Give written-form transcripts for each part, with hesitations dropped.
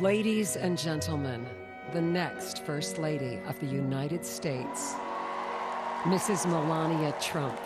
Ladies and gentlemen, the next First Lady of the United States, Mrs. Melania Trump.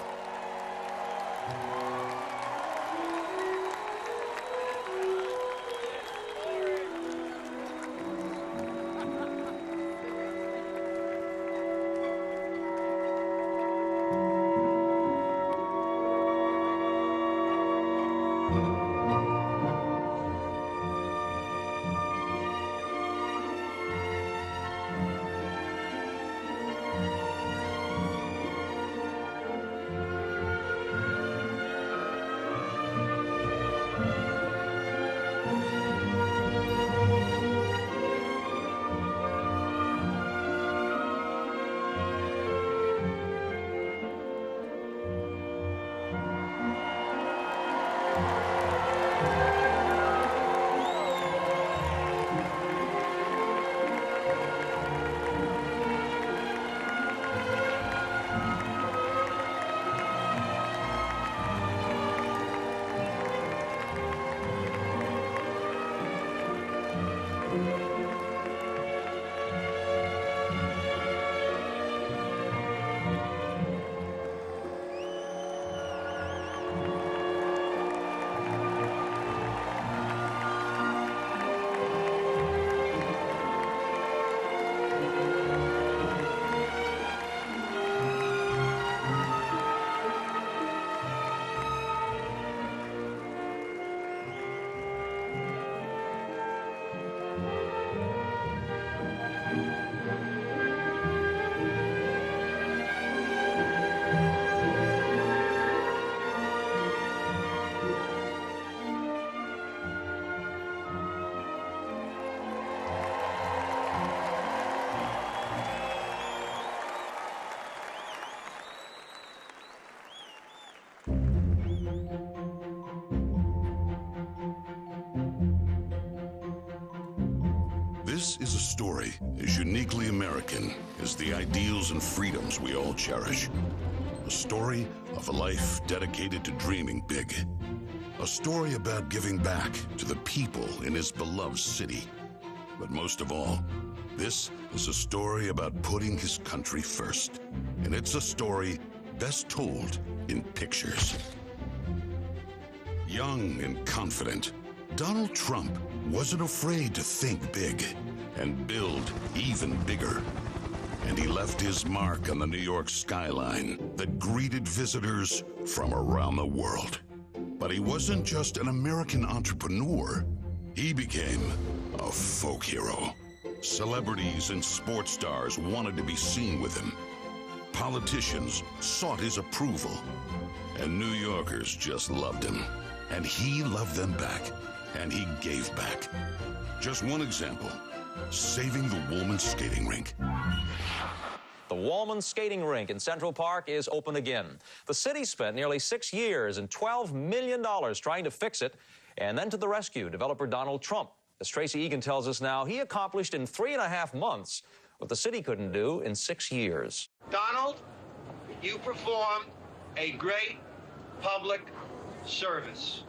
This is a story as uniquely American as the ideals and freedoms we all cherish. A story of a life dedicated to dreaming big. A story about giving back to the people in his beloved city. But most of all, this is a story about putting his country first. And it's a story best told in pictures. Young and confident, Donald Trump wasn't afraid to think big and build even bigger. And he left his mark on the New York skyline that greeted visitors from around the world. But he wasn't just an American entrepreneur. He became a folk hero. Celebrities and sports stars wanted to be seen with him. Politicians sought his approval. And New Yorkers just loved him. And he loved them back. And he gave back. Just one example, saving the Woolman skating rink. The Woolman skating rink in Central Park is open again. The city spent nearly 6 years and $12 million trying to fix it. And then to the rescue, developer Donald Trump. As Tracy Egan tells us now, he accomplished in 3.5 months what the city couldn't do in 6 years. Donald, you performed a great public service.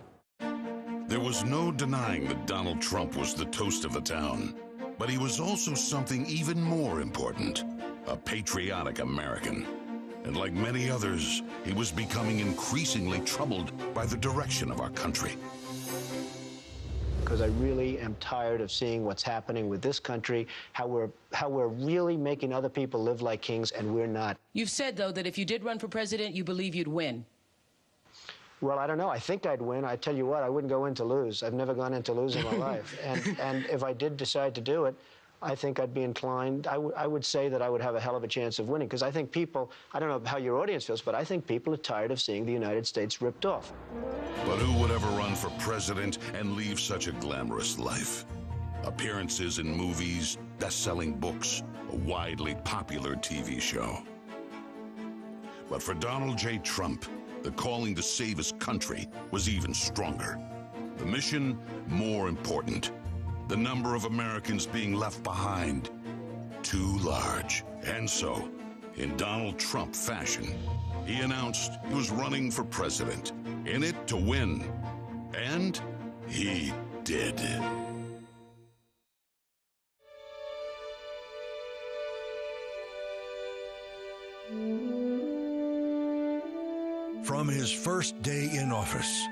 There was no denying that Donald Trump was the toast of the town. But he was also something even more important, a patriotic American. And like many others, he was becoming increasingly troubled by the direction of our country. Because I really am tired of seeing what's happening with this country, how we're really making other people live like kings, and we're not. You've said, though, that if you did run for president, you believe you'd win. Well, I don't know. I think I'd win. I tell you what, I wouldn't go in to lose. I've never gone in to lose in my life. And if I did decide to do it, I think I'd be inclined. I would say that I would have a hell of a chance of winning, because I think people, I don't know how your audience feels, but I think people are tired of seeing the United States ripped off. But who would ever run for president and leave such a glamorous life? Appearances in movies, best-selling books, a widely popular TV show. But for Donald J. Trump, the calling to save his country was even stronger. The mission, more important. The number of Americans being left behind, too large. And so, in Donald Trump fashion, he announced he was running for president, in it to win. And he did. From his first day in office,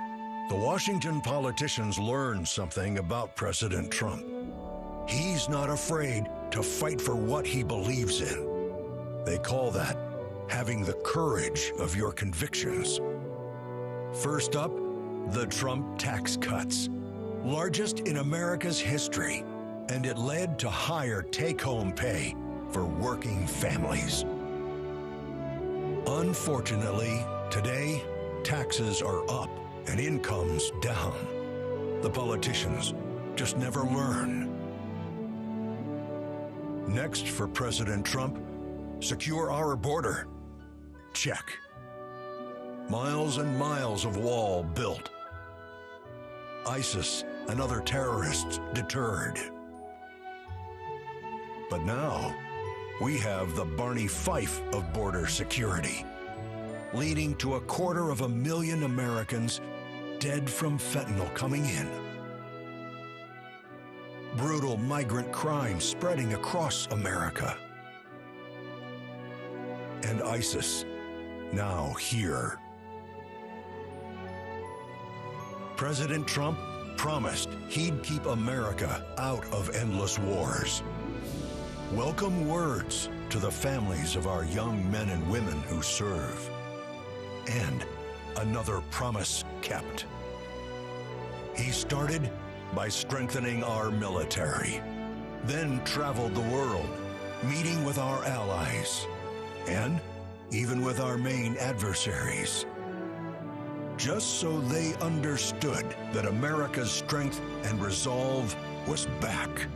the Washington politicians learned something about President Trump. He's not afraid to fight for what he believes in. They call that having the courage of your convictions. First up, the Trump tax cuts, largest in America's history, and it led to higher take-home pay for working families. Unfortunately, today, taxes are up and incomes down. The politicians just never learn. Next for President Trump, secure our border. Check. Miles and miles of wall built. ISIS and other terrorists deterred. But now, we have the Barney Fife of border security, leading to 250,000 Americans dead from fentanyl coming in. Brutal migrant crime spreading across America. And ISIS now here. President Trump promised he'd keep America out of endless wars. Welcome words to the families of our young men and women who serve. And another promise kept. He started by strengthening our military, then traveled the world, meeting with our allies, and even with our main adversaries, just so they understood that America's strength and resolve was back.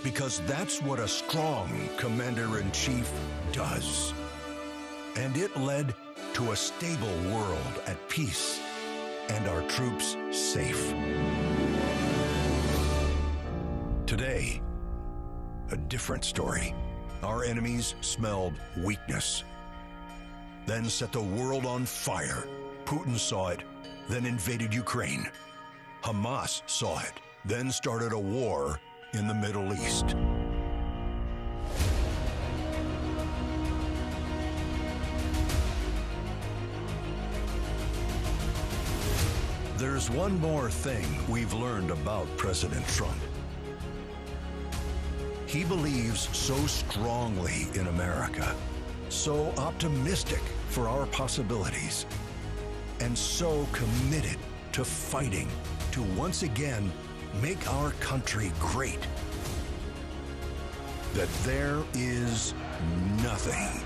Because that's what a strong commander-in-chief does. And it led to a stable world at peace and our troops safe. Today, a different story. Our enemies smelled weakness, then set the world on fire. Putin saw it, then invaded Ukraine. Hamas saw it, then started a war in the Middle East. There's one more thing we've learned about President Trump. He believes so strongly in America, so optimistic for our possibilities, and so committed to fighting to once again make our country great, that there is nothing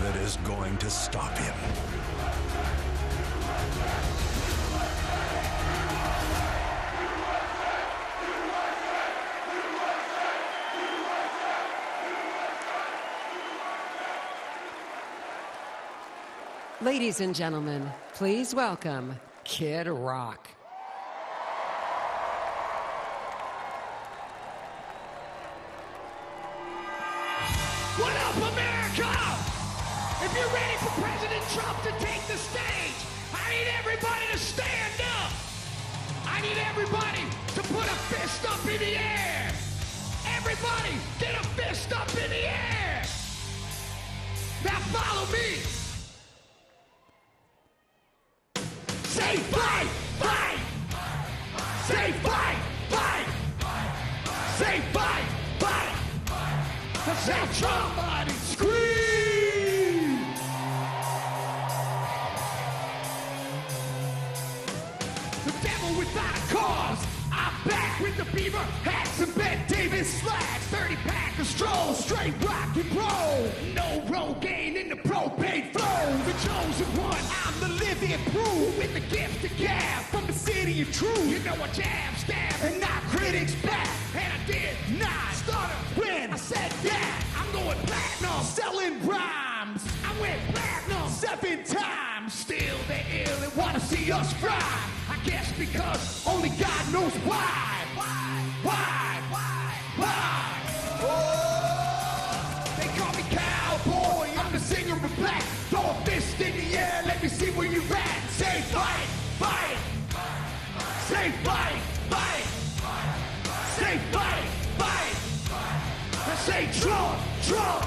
that is going to stop him. Ladies and gentlemen, please welcome Kid Rock. What up, America? If you're ready for President Trump to take the stage, I need everybody to stand up. I need everybody to put a fist up in the air. Everybody, get a fist up in the air. Now follow me. Say fight, fight. Say fight, fight. Say fight, fight. Say Trump, scream. The devil without a cause. I'm back with the beaver hats and Ben Davis slacks. 30-pack of stroll, straight rock and roll. No Rogaine in the propane flow. The chosen one, I'm the living proof. With the gift to gab from the city of truth. You know I jab, stab, and knock critics back. And I did not start a win. I said that I'm going platinum, selling rhymes. I went platinum 7 times. Still they ill and wanna see us fry. I guess because only God knows why. Why? Oh, they call me cowboy. I'm the singer of black. Throw a fist in the air. Let me see where you're at. Say fight, fight. Say fight, fight. Say fight, fight. I say Trump, Trump.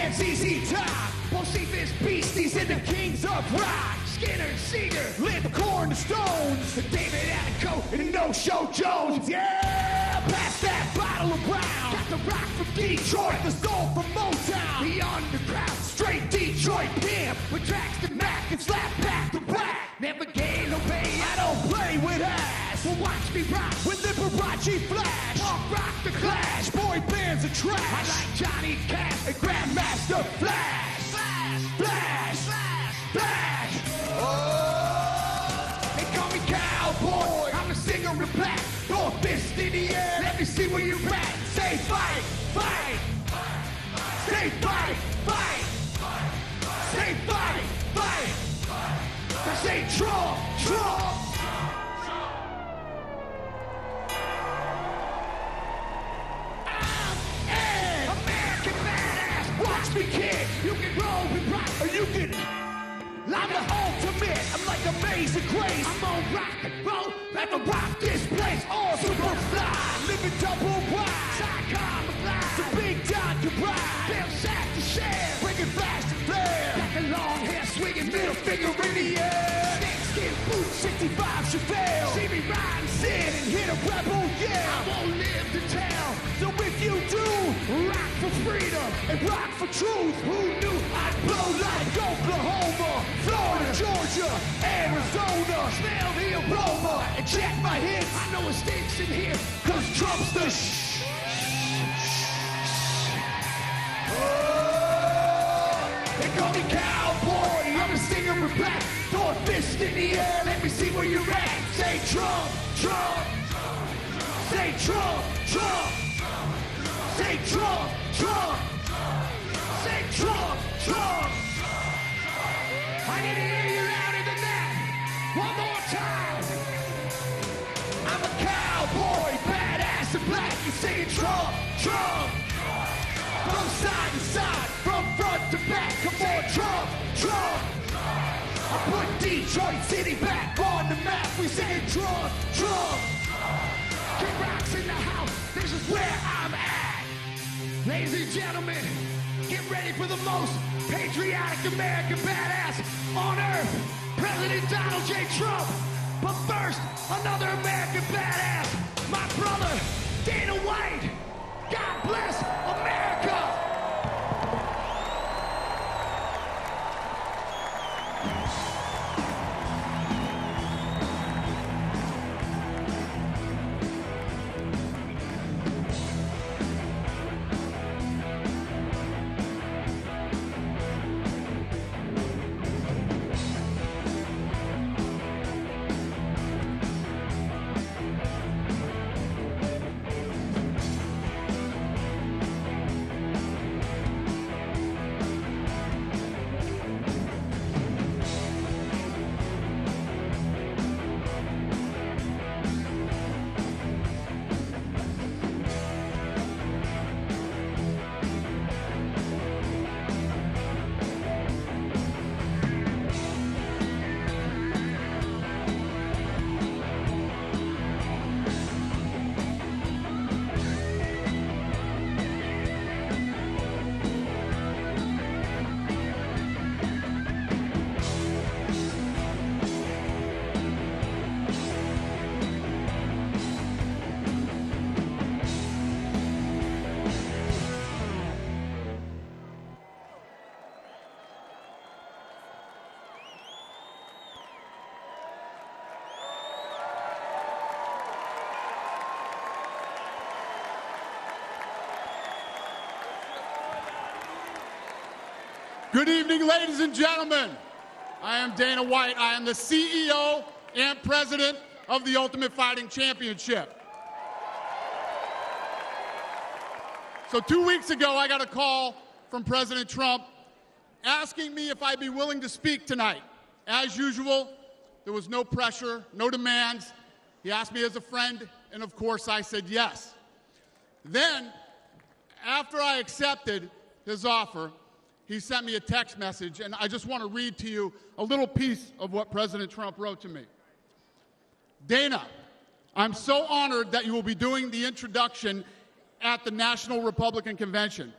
and ZZ Top. Bocephus beasties and the kings of rock. Skinner, Seeger, Lip, Corn, Stones. David Attico and No-Show Jones. Yeah, pass that bottle around. Got the rock from Detroit, the soul from Motown. The underground, straight Detroit pimp. With tracks to Mac and slap back to back. Never gain no pay, I don't play with ass. Well, watch me rock with Liberace Flash. Punk rock the Clash, boy bands are trash. I like Johnny Cash and Grandmaster Flash. Flash, Flash, Flash, Flash. Oh, they call me Cowboy. I'm a singer of black. Throw a fist in the air. Let me see where you're at. Say fight, fight. Say fight, fight. Say fight, fight. I say Trump, Trump. I'm an American badass. Watch me kick. You can roll and rock, or you can. I'm the ultimate. I'm like Amazing Grace. I'm on rock and roll. Let me rock this place. All super fly. Living double wide. Psychon fly. The big dog can ride. Bam sack to share. Bringing flash to flare. Got the long hair swinging middle finger in the air. Snakeskin boots, 65 Chevelle. See me ride and sin and hit a rebel, yeah. I won't live to tell. So if you do, rock for freedom and rock for truth. Who knew I'd blow like Oklahoma, Florida, Georgia, Arizona. Smell the aroma and check my hits. I know it stinks in here, cause Trump's the They call me Cowboy, I'm a singer of black. Throw a fist in the air, let me see where you're at. Say Trump, Trump. Say Trump, Trump. Say Trump, Trump. Say Trump, Trump. I need to hear you louder than that. One more time. I'm a cowboy, badass and black. You singing Trump, Trump. From side to side, from front to back. Come on, Trump, Trump. I put Detroit City back on the map. We singing Trump, Trump. Kid Rock's in the house. This is where I'm at. Ladies and gentlemen, get ready for the most patriotic American badass on earth, President Donald J. Trump. But first, another American badass, my brother, Dana White. God bless America. Good evening, ladies and gentlemen. I am Dana White. I am the CEO and president of the Ultimate Fighting Championship. So 2 weeks ago, I got a call from President Trump asking me if I'd be willing to speak tonight. As usual, there was no pressure, no demands. He asked me as a friend, and of course I said yes. Then, after I accepted his offer, he sent me a text message, and I just want to read to you a little piece of what President Trump wrote to me. Dana, I'm so honored that you will be doing the introduction at the National Republican Convention.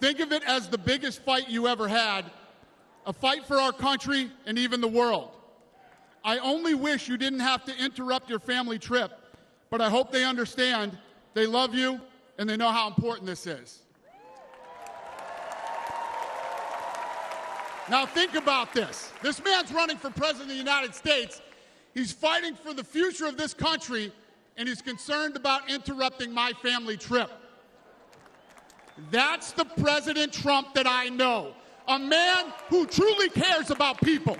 Think of it as the biggest fight you ever had, a fight for our country and even the world. I only wish you didn't have to interrupt your family trip, but I hope they understand they love you and they know how important this is. Now think about this. This man's running for president of the United States. He's fighting for the future of this country, and he's concerned about interrupting my family trip. That's the President Trump that I know, a man who truly cares about people.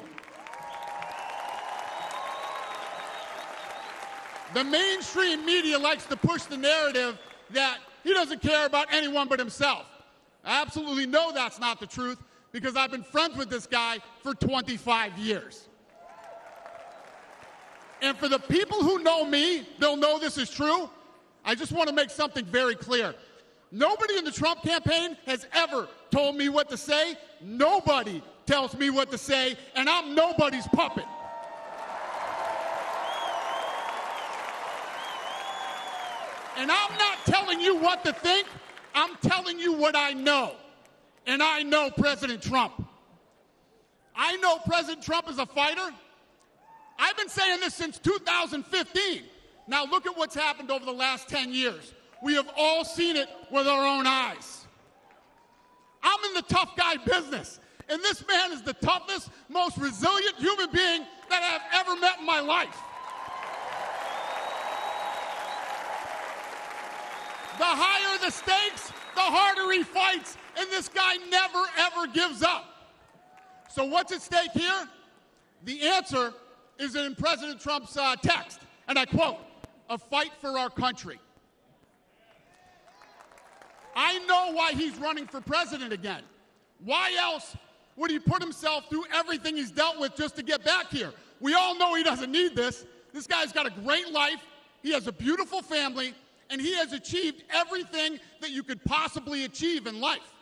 The mainstream media likes to push the narrative that he doesn't care about anyone but himself. I absolutely know that's not the truth because I've been friends with this guy for 25 years. And for the people who know me, they'll know this is true. I just want to make something very clear. Nobody in the Trump campaign has ever told me what to say. Nobody tells me what to say, and I'm nobody's puppet. And I'm not telling you what to think. I'm telling you what I know. And I know President Trump. I know President Trump is a fighter. I've been saying this since 2015. Now look at what's happened over the last 10 years. We have all seen it with our own eyes. I'm in the tough guy business, and this man is the toughest, most resilient human being that I've ever met in my life. The higher the stakes, the harder he fights, and this guy never, ever gives up. So what's at stake here? The answer is in President Trump's text, and I quote, "A fight for our country." I know why he's running for president again. Why else would he put himself through everything he's dealt with just to get back here? We all know he doesn't need this. This guy's got a great life, he has a beautiful family, and he has achieved everything that you could possibly achieve in life.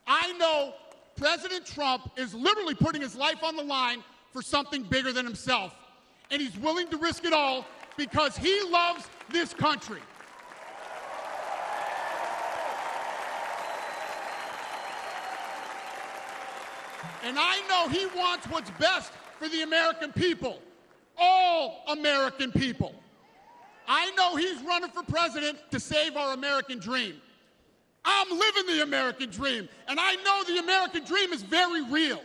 I know President Trump is literally putting his life on the line for something bigger than himself, and he's willing to risk it all because he loves this country. And I know he wants what's best for the American people, all American people. I know he's running for president to save our American dream. I'm living the American dream, and I know the American dream is very real.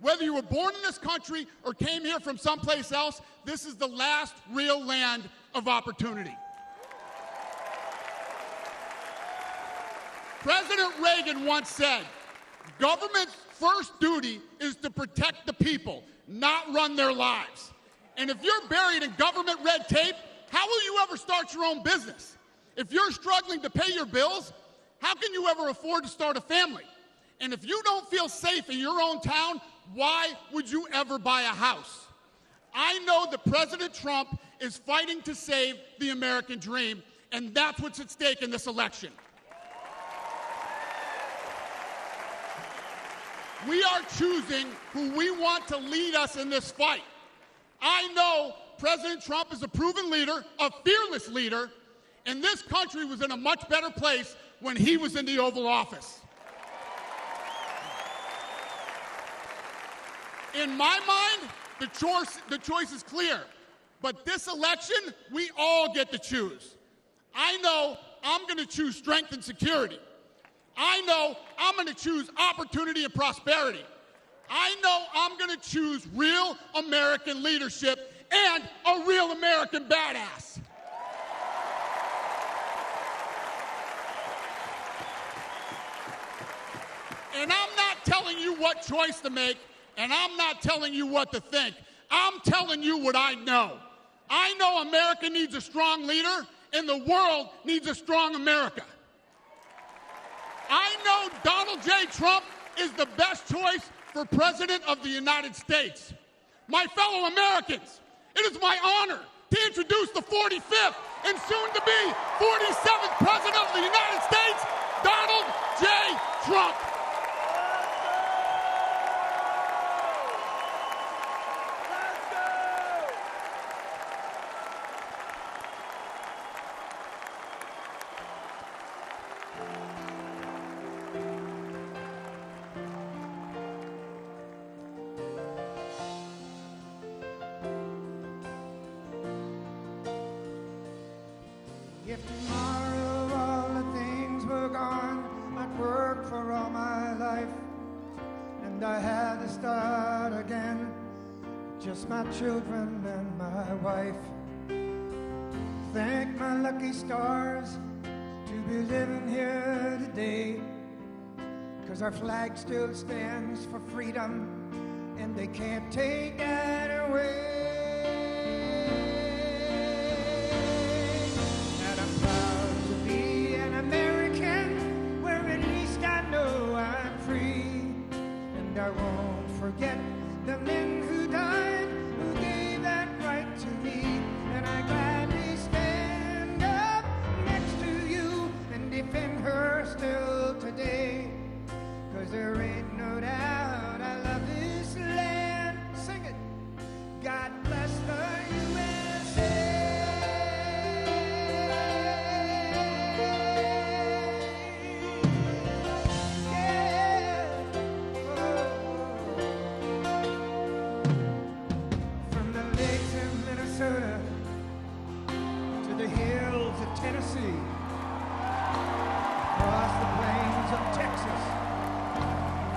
Whether you were born in this country or came here from someplace else, this is the last real land of opportunity. President Reagan once said, "Government's first duty is to protect the people, not run their lives." And if you're buried in government red tape, how will you ever start your own business? If you're struggling to pay your bills, how can you ever afford to start a family? And if you don't feel safe in your own town, why would you ever buy a house? I know that President Trump is fighting to save the American dream, and that's what's at stake in this election. We are choosing who we want to lead us in this fight. I know President Trump is a proven leader, a fearless leader, and this country was in a much better place when he was in the Oval Office. In my mind, the choice is clear. But this election, we all get to choose. I know I'm going to choose strength and security. I know I'm going to choose opportunity and prosperity. I know I'm going to choose real American leadership and a real American badass. And I'm not telling you what choice to make, and I'm not telling you what to think. I'm telling you what I know. I know America needs a strong leader, and the world needs a strong America. I know Donald J. Trump is the best choice for President of the United States. My fellow Americans, it is my honor to introduce the 45th and soon-to-be 47th President of the United States, Donald J. Trump. If tomorrow all the things were gone, I'd work for all my life, and I had to start again, just my children and my wife. Thank my lucky stars to be living here today, 'cause our flag still stands for freedom, and they can't take that away. And I'm proud to be an American, where at least I know I'm free, and I won't forget the men who died, who gave that right to me, and I gladly stand up next to you and defend her still today, 'cause there ain't no doubt I love this land. Sing it. God bless the USA. Yeah. From the lakes of Minnesota to the hills of Tennessee, across the plains of Texas,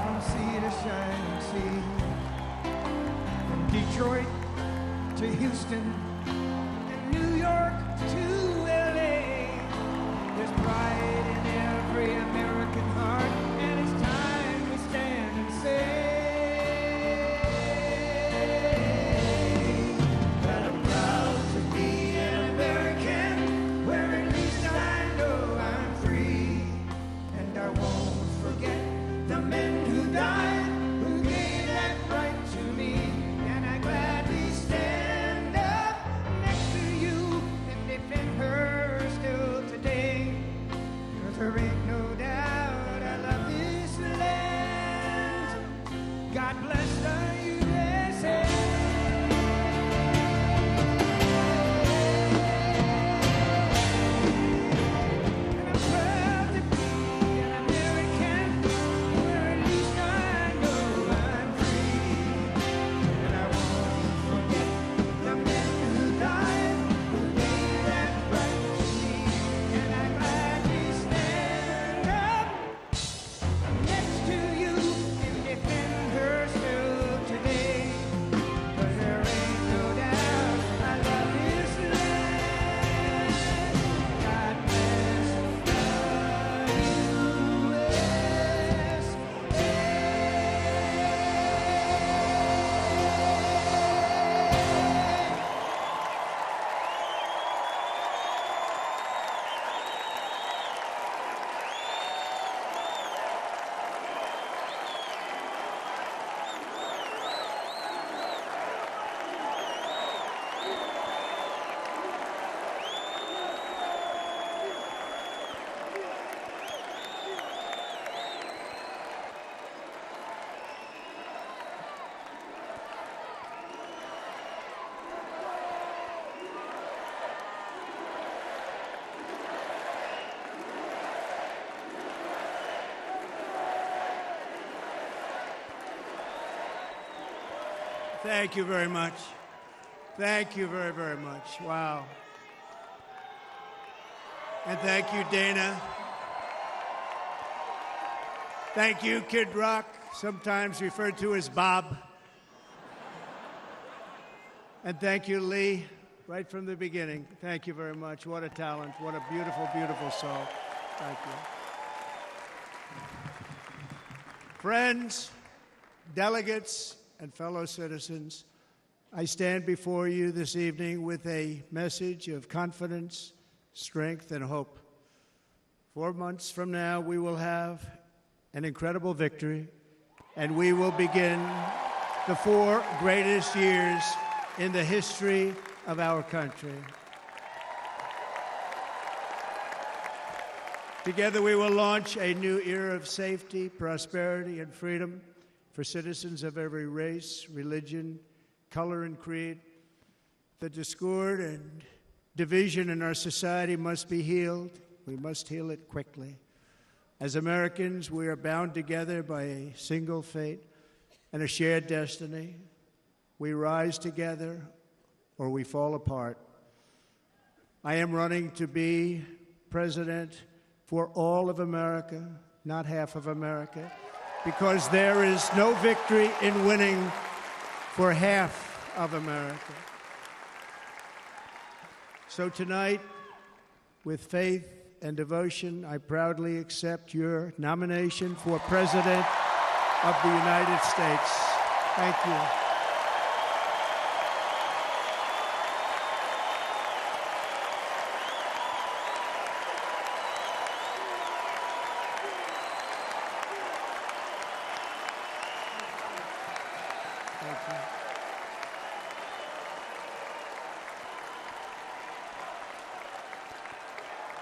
from sea to shining sea, from Detroit to Houston and New York to LA, there's pride in every American heart, and it's time we stand and say that I'm proud to be an American, where at least I know I'm free, and I won't forget the men who died, who gave that right to me, and I gladly stand up next to you and defend her still today, 'cause there ain't no doubt I love this land. God bless the USA. And I'm proud to be an American, where at least I know I'm free, and I won't forget the men who died, who gave that right to me, and I gladly stand up next to you and defend her still today, 'cause there ain't no doubt I love this land. God bless the Thank you very much. Thank you very, very much. Wow. And thank you, Dana. Thank you, Kid Rock, sometimes referred to as Bob. And thank you, Lee, right from the beginning. Thank you very much. What a talent. What a beautiful, beautiful song. Thank you. Friends, delegates, and fellow citizens, I stand before you this evening with a message of confidence, strength, and hope. 4 months from now, we will have an incredible victory, and we will begin the 4 greatest years in the history of our country. Together, we will launch a new era of safety, prosperity, and freedom for citizens of every race, religion, color, and creed. The discord and division in our society must be healed. We must heal it quickly. As Americans, we are bound together by a single fate and a shared destiny. We rise together or we fall apart. I am running to be president for all of America, not half of America, because there is no victory in winning for half of America. So tonight, with faith and devotion, I proudly accept your nomination for President of the United States. Thank you.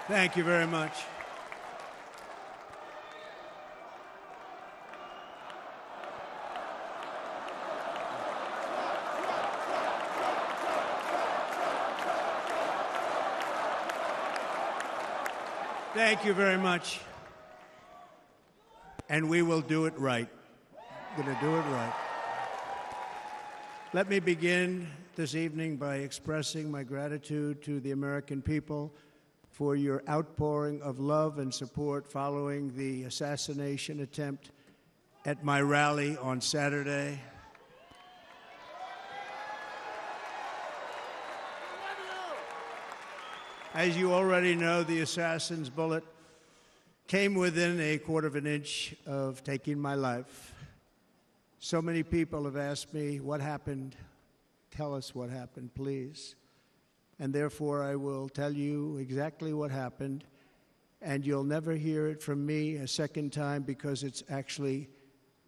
Thank you very much. Thank you very much. And we will do it right. We're going to do it right. Let me begin this evening by expressing my gratitude to the American people for your outpouring of love and support following the assassination attempt at my rally on Saturday. As you already know, the assassin's bullet came within a quarter of an inch of taking my life. So many people have asked me, what happened? Tell us what happened, please. And therefore, I will tell you exactly what happened, and you'll never hear it from me a second time because it's actually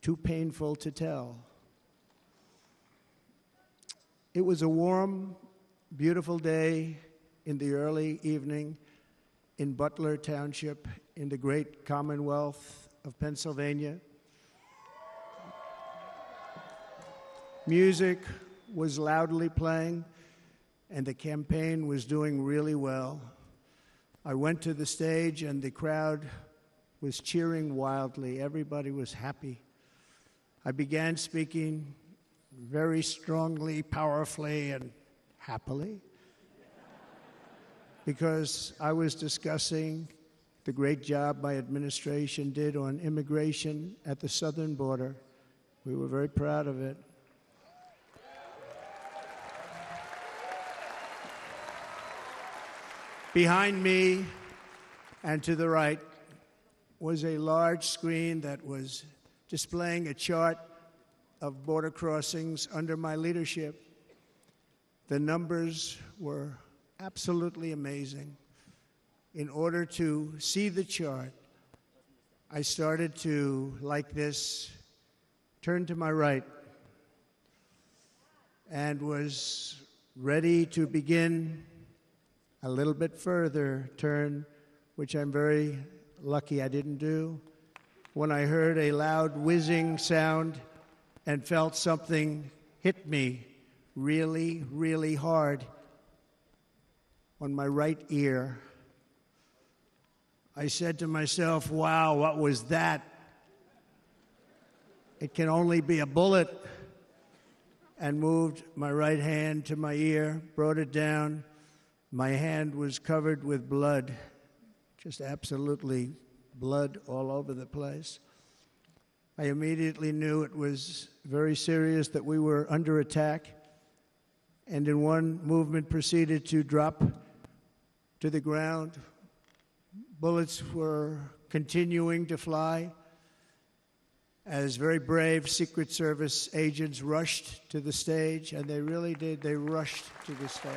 too painful to tell. It was a warm, beautiful day in the early evening in Butler Township in the great Commonwealth of Pennsylvania. Music was loudly playing, and the campaign was doing really well. I went to the stage, and the crowd was cheering wildly. Everybody was happy. I began speaking very strongly, powerfully, and happily because I was discussing the great job my administration did on immigration at the southern border. We were very proud of it. Behind me and to the right was a large screen that was displaying a chart of border crossings under my leadership. The numbers were absolutely amazing. In order to see the chart, I started to, like this, turn to my right and was ready to begin a little bit further turn, which I'm very lucky I didn't do, when I heard a loud whizzing sound and felt something hit me really, really hard on my right ear. I said to myself, wow, what was that? It can only be a bullet. And moved my right hand to my ear, brought it down. My hand was covered with blood, just absolutely blood all over the place. I immediately knew it was very serious, that we were under attack, and in one movement proceeded to drop to the ground. Bullets were continuing to fly as very brave Secret Service agents rushed to the stage, and they really did. They rushed to the stage.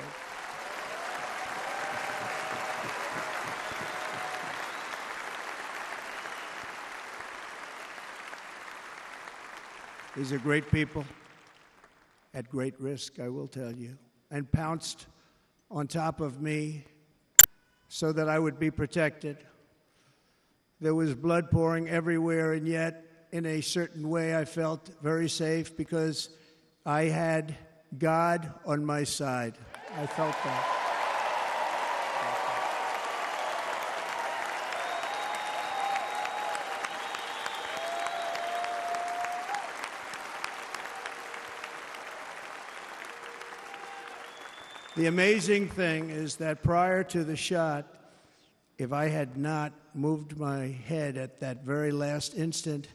These are great people at great risk, I will tell you, and pounced on top of me so that I would be protected. There was blood pouring everywhere, and yet, in a certain way, I felt very safe because I had God on my side. I felt that. The amazing thing is that prior to the shot, if I had not moved my head at that very last instant,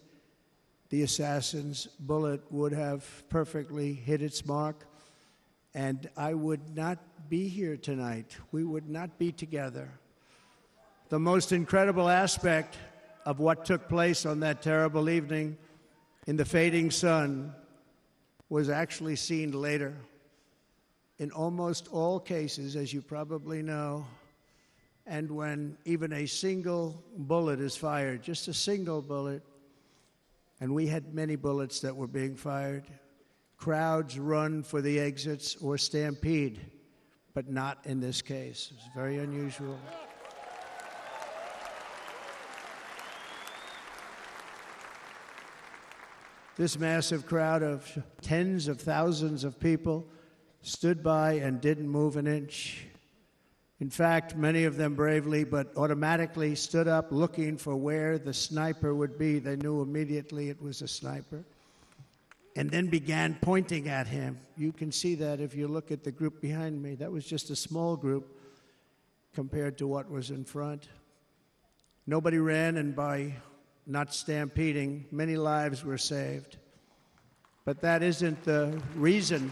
the assassin's bullet would have perfectly hit its mark, and I would not be here tonight. We would not be together. The most incredible aspect of what took place on that terrible evening in the fading sun was actually seen later. In almost all cases, as you probably know, and when even a single bullet is fired, just a single bullet, and we had many bullets that were being fired, crowds run for the exits or stampede, but not in this case. It's very unusual. This massive crowd of tens of thousands of people stood by and didn't move an inch. In fact, many of them bravely but automatically stood up looking for where the sniper would be. They knew immediately it was a sniper, and then began pointing at him. You can see that if you look at the group behind me. That was just a small group compared to what was in front. Nobody ran, and by not stampeding, many lives were saved. But that isn't the reason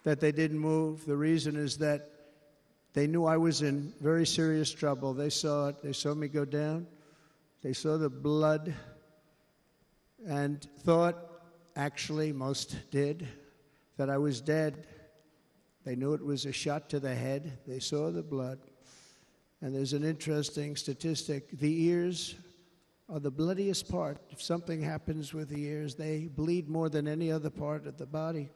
that they didn't move. The reason is that they knew I was in very serious trouble. They saw it. They saw me go down. They saw the blood and thought, actually most did, that I was dead. They knew it was a shot to the head. They saw the blood. And there's an interesting statistic. The ears are the bloodiest part. If something happens with the ears, they bleed more than any other part of the body.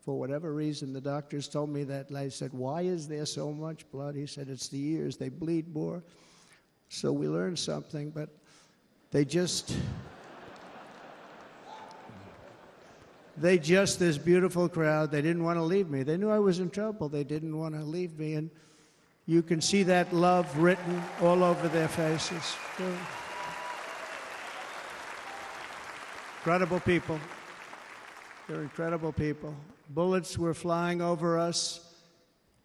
For whatever reason, the doctors told me that. I said, why is there so much blood? He said, it's the ears. They bleed more. So we learned something, but this beautiful crowd, they didn't want to leave me. They knew I was in trouble. They didn't want to leave me. And you can see that love written all over their faces. Incredible people. They're incredible people. Bullets were flying over us,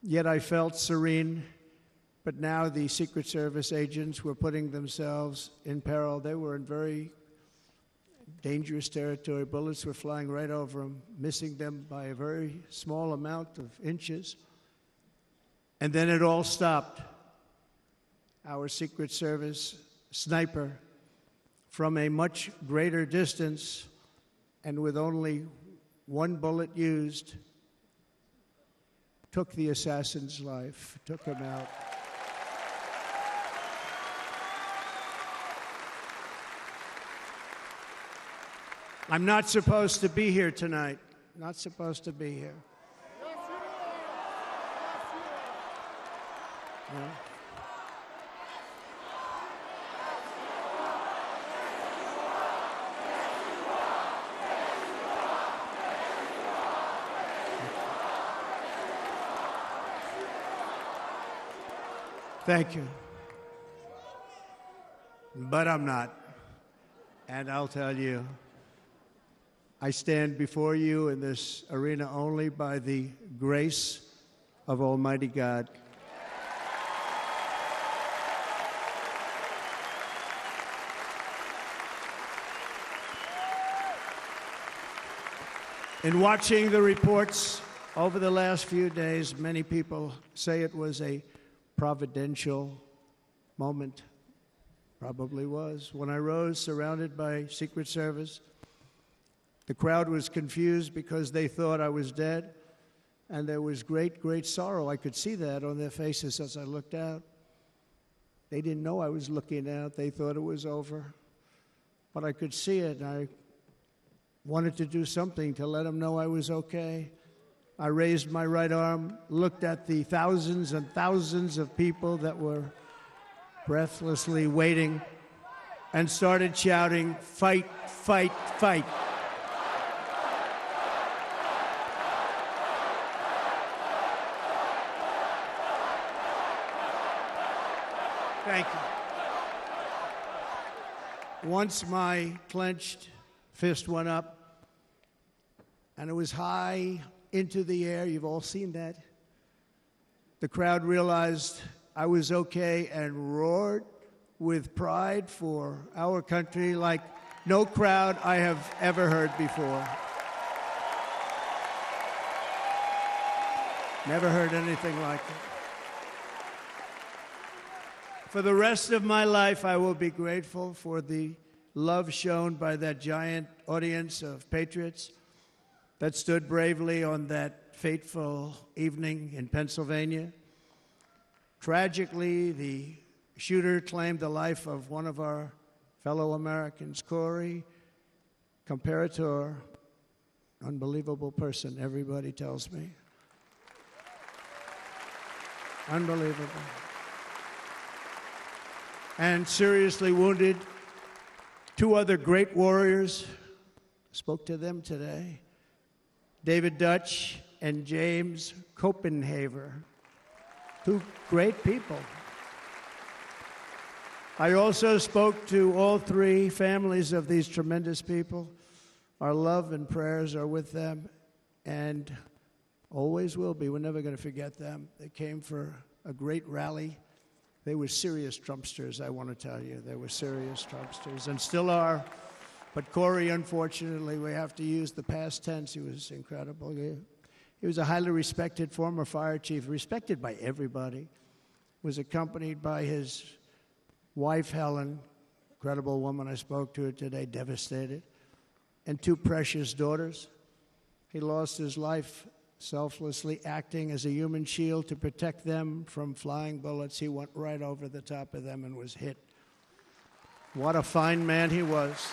yet I felt serene. But now the Secret Service agents were putting themselves in peril. They were in very dangerous territory. Bullets were flying right over them, missing them by a very small amount of inches. And then it all stopped. Our Secret Service sniper, from a much greater distance and with only one bullet used, took the assassin's life, took him out. I'm not supposed to be here tonight. Not supposed to be here. No. Thank you. But I'm not. And I'll tell you, I stand before you in this arena only by the grace of Almighty God. In watching the reports over the last few days, many people say it was a providential moment. Probably was. When I rose, surrounded by Secret Service, the crowd was confused because they thought I was dead, and there was great, great sorrow. I could see that on their faces as I looked out. They didn't know I was looking out. They thought it was over. But I could see it, and I wanted to do something to let them know I was okay. I raised my right arm, looked at the thousands and thousands of people that were breathlessly waiting, and started shouting, "Fight, fight, fight." Thank you. Once my clenched fist went up, and it was high into the air. You've all seen that. The crowd realized I was okay and roared with pride for our country like no crowd I have ever heard before. Never heard anything like it. For the rest of my life, I will be grateful for the love shown by that giant audience of patriots that stood bravely on that fateful evening in Pennsylvania. Tragically, the shooter claimed the life of one of our fellow Americans, Corey, comparator, unbelievable person, everybody tells me. Unbelievable. And seriously wounded, two other great warriors, spoke to them today, David Dutch and James Copenhaver, two great people. I also spoke to all three families of these tremendous people. Our love and prayers are with them and always will be. We're never going to forget them. They came for a great rally. They were serious Trumpsters, I want to tell you. They were serious Trumpsters and still are. But Corey, unfortunately, we have to use the past tense. He was incredible. He was a highly respected former fire chief, respected by everybody. Was accompanied by his wife, Helen, incredible woman. I spoke to her today, devastated, and two precious daughters. He lost his life selflessly acting as a human shield to protect them from flying bullets. He went right over the top of them and was hit. What a fine man he was.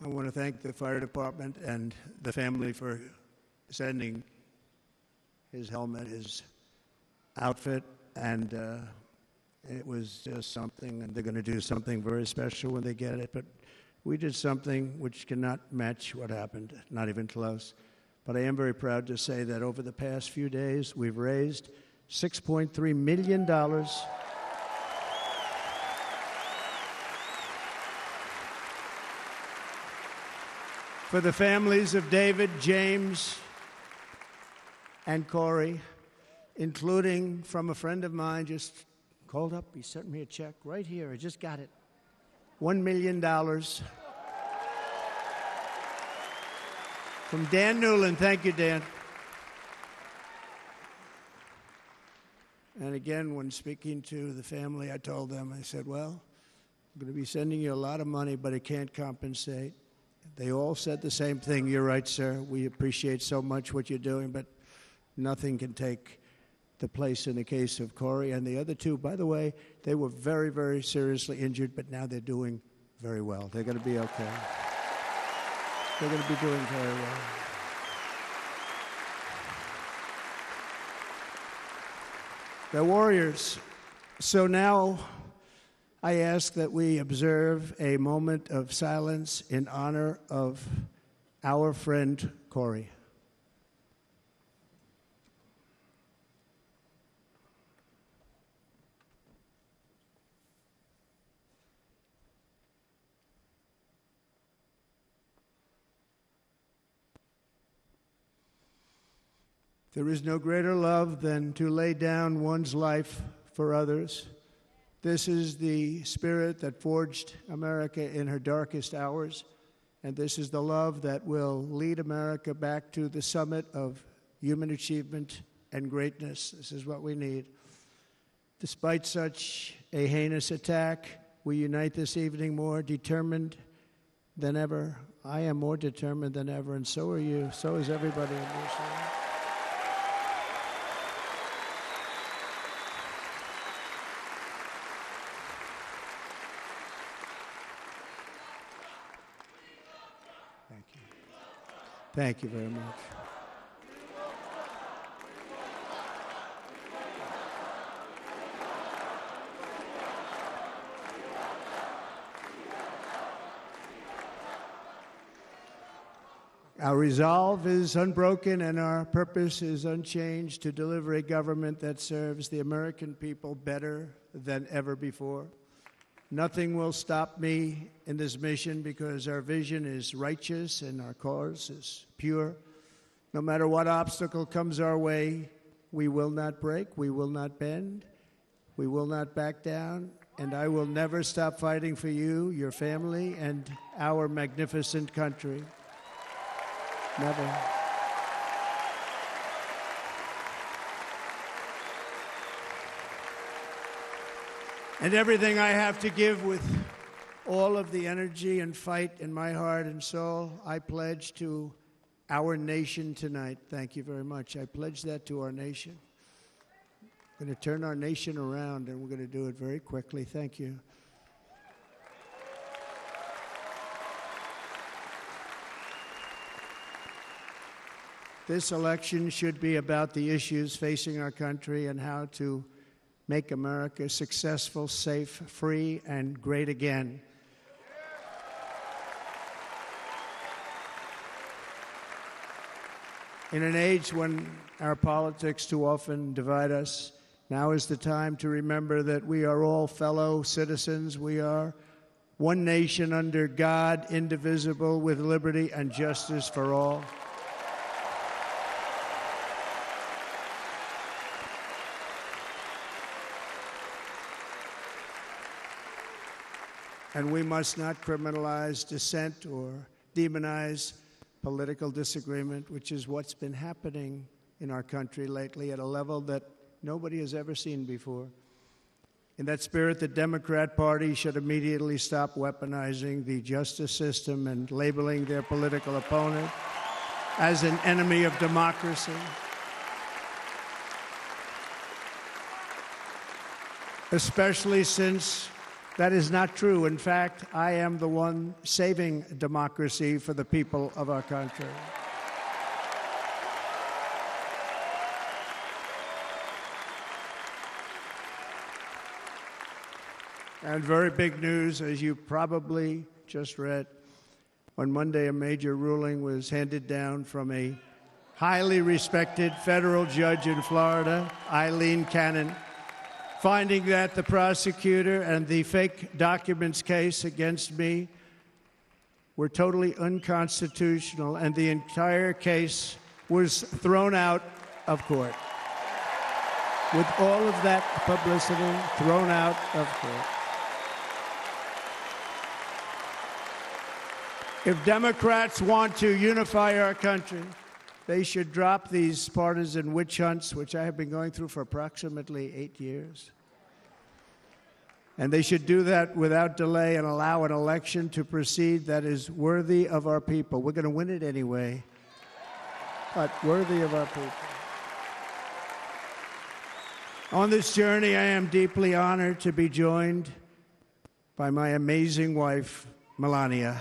I want to thank the fire department and the family for sending his helmet, his outfit, and it was just something, and they're going to do something very special when they get it. But we did something which cannot match what happened, not even close. But I am very proud to say that over the past few days, we've raised $6.3 million for the families of David, James, and Corey, including from a friend of mine just called up. He sent me a check right here. I just got it. $1 million from Dan Newland. Thank you, Dan. And again, when speaking to the family, I told them, I said, well, I'm going to be sending you a lot of money, but it can't compensate. They all said the same thing. You're right, sir. We appreciate so much what you're doing, but nothing can take the place in the case of Corey. And the other two, by the way, they were very, very seriously injured, but now they're doing very well. They're going to be okay. They're going to be doing very well. They're warriors. So now I ask that we observe a moment of silence in honor of our friend Corey. There is no greater love than to lay down one's life for others. This is the spirit that forged America in her darkest hours, and this is the love that will lead America back to the summit of human achievement and greatness. This is what we need. Despite such a heinous attack, we unite this evening more determined than ever. I am more determined than ever, and so are you. So is everybody in this room. Thank you. Thank you very much. Our resolve is unbroken and our purpose is unchanged to deliver a government that serves the American people better than ever before. Nothing will stop me in this mission because our vision is righteous and our cause is pure. No matter what obstacle comes our way, we will not break, we will not bend, we will not back down, and I will never stop fighting for you, your family, and our magnificent country. Never. And everything I have to give with all of the energy and fight in my heart and soul, I pledge to our nation tonight. Thank you very much. I pledge that to our nation. We're going to turn our nation around, and we're going to do it very quickly. Thank you. This election should be about the issues facing our country and how to make America successful, safe, free, and great again. In an age when our politics too often divide us, now is the time to remember that we are all fellow citizens. We are one nation under God, indivisible, with liberty and justice for all. And we must not criminalize dissent or demonize political disagreement, which is what's been happening in our country lately at a level that nobody has ever seen before. In that spirit, the Democrat Party should immediately stop weaponizing the justice system and labeling their political opponent as an enemy of democracy. Especially since that is not true. In fact, I am the one saving democracy for the people of our country. And very big news, as you probably just read, on Monday a major ruling was handed down from a highly respected federal judge in Florida, Eileen Cannon, finding that the prosecutor and the fake documents case against me were totally unconstitutional, and the entire case was thrown out of court. With all of that publicity, thrown out of court. If Democrats want to unify our country, they should drop these partisan witch hunts, which I have been going through for approximately 8 years. And they should do that without delay and allow an election to proceed that is worthy of our people. We're going to win it anyway, but worthy of our people. On this journey, I am deeply honored to be joined by my amazing wife, Melania.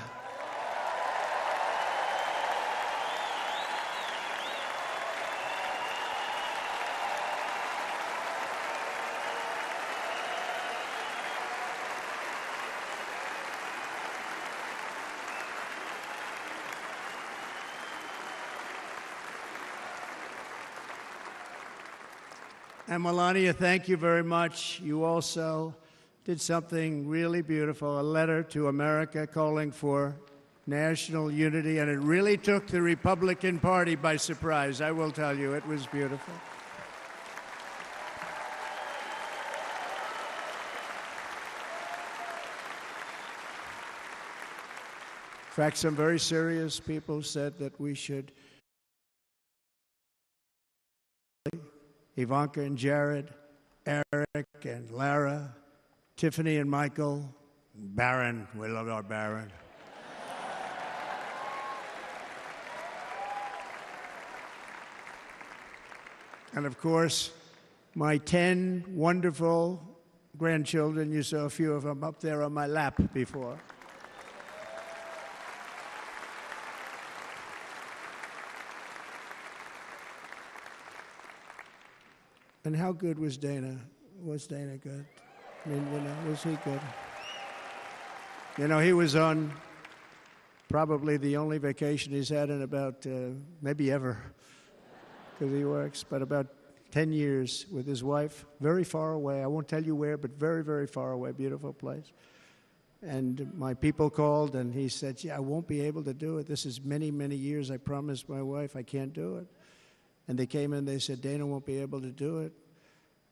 And Melania, thank you very much. You also did something really beautiful, a letter to America calling for national unity, and it really took the Republican Party by surprise, I will tell you. It was beautiful. In fact, some very serious people said that we should Ivanka and Jared, Eric and Lara, Tiffany and Michael, Barron, we love our Barron. And of course, my 10 wonderful grandchildren. You saw a few of them up there on my lap before. And how good was Dana? Was Dana good? I mean, was he good? He was on probably the only vacation he's had in about, maybe ever, because he works, but about 10 years with his wife, very far away. I won't tell you where, but very, very far away, beautiful place. And my people called, and he said, I won't be able to do it. This is many, many years. I promised my wife I can't do it. And they came in, they said, Dana won't be able to do it,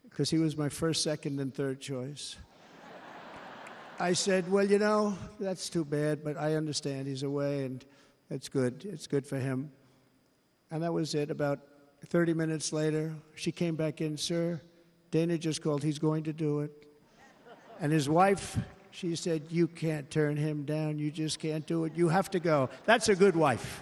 because he was my first, second, and third choice. I said, well, that's too bad, but I understand he's away, and it's good. It's good for him. And that was it. About 30 minutes later, she came back in, sir, Dana just called. He's going to do it. And his wife, she said, you can't turn him down. You just can't do it. You have to go. That's a good wife.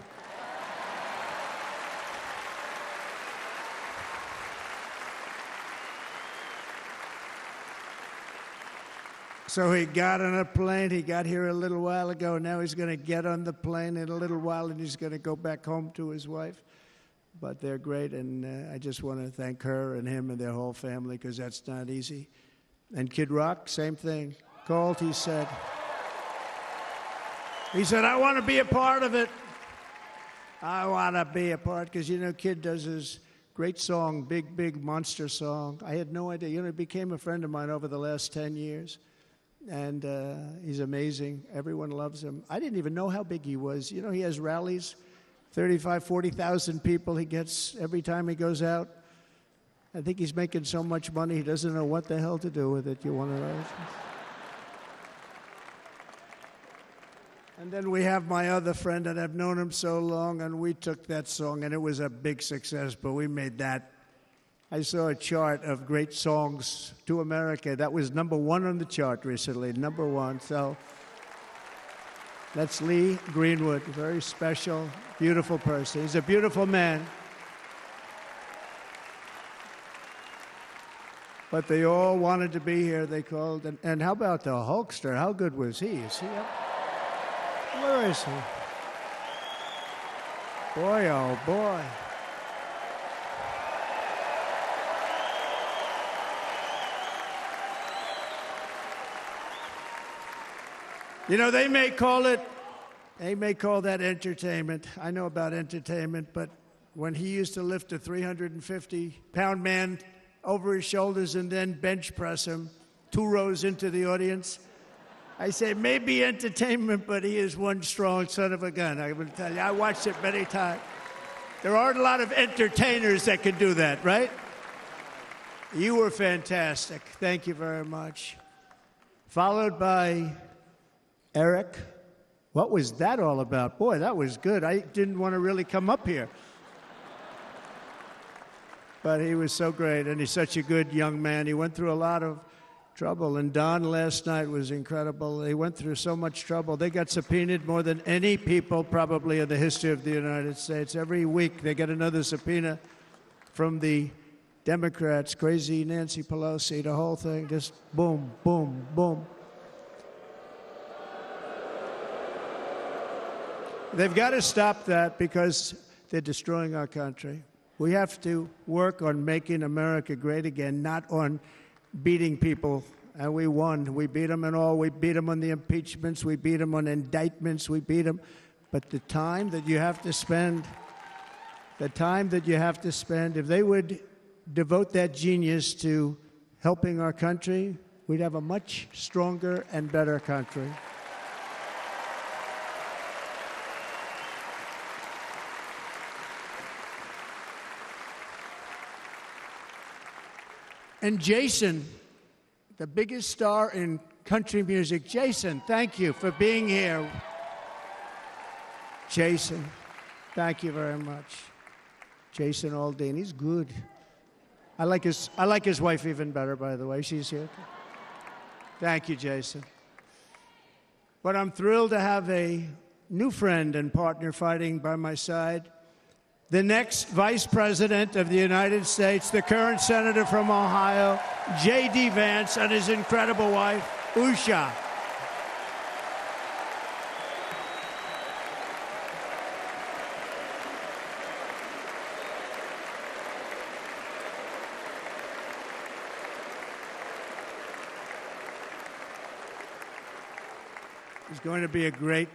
So he got on a plane. He got here a little while ago. Now he's going to get on the plane in a little while, and he's going to go back home to his wife. But they're great, and I just want to thank her and him and their whole family, because that's not easy. And Kid Rock, same thing. Called, he said, I want to be a part of it. I want to be a part, because, Kid does his great song, Big, Big Monster song. I had no idea. He became a friend of mine over the last 10 years. And he's amazing. Everyone loves him. I didn't even know how big he was. He has rallies, 35,000, 40,000 people he gets every time he goes out. I think he's making so much money, he doesn't know what the hell to do with it. You want to know? And then we have my other friend, and I've known him so long, and we took that song, and it was a big success, but we made that. I saw a chart of great songs to America. That was #1 on the chart recently, #1. So that's Lee Greenwood, a very special, beautiful person. He's a beautiful man. But they all wanted to be here. They called. And how about the Hulkster? How good was he? Is he up? Where is he? Boy, oh boy. They may call that entertainment. I know about entertainment, but when he used to lift a 350-pound man over his shoulders and then bench press him 2 rows into the audience, I say maybe entertainment, but he is one strong son of a gun. I will tell you, I watched it many times. There aren't a lot of entertainers that can do that, right? You were fantastic. Thank you very much. Followed by Eric. What was that all about? Boy, that was good. I didn't want to really come up here. But he was so great, and he's such a good young man. He went through a lot of trouble, and Don last night was incredible. They went through so much trouble. They got subpoenaed more than any people probably in the history of the United States. Every week they get another subpoena from the Democrats, crazy Nancy Pelosi, the whole thing, just boom, boom, boom. They've got to stop that because they're destroying our country. We have to work on making America great again, not on beating people. And we won. We beat them and all. We beat them on the impeachments. We beat them on indictments. We beat them. But the time that you have to spend, if they would devote that genius to helping our country, we'd have a much stronger and better country. And Jason, the biggest star in country music. Jason, thank you for being here. Jason, thank you very much. Jason Aldean, he's good. I like his wife even better, by the way. She's here. Thank you, Jason. But I'm thrilled to have a new friend and partner fighting by my side, the next Vice President of the United States, the current Senator from Ohio, J.D. Vance, and his incredible wife, Usha. He's going to be a great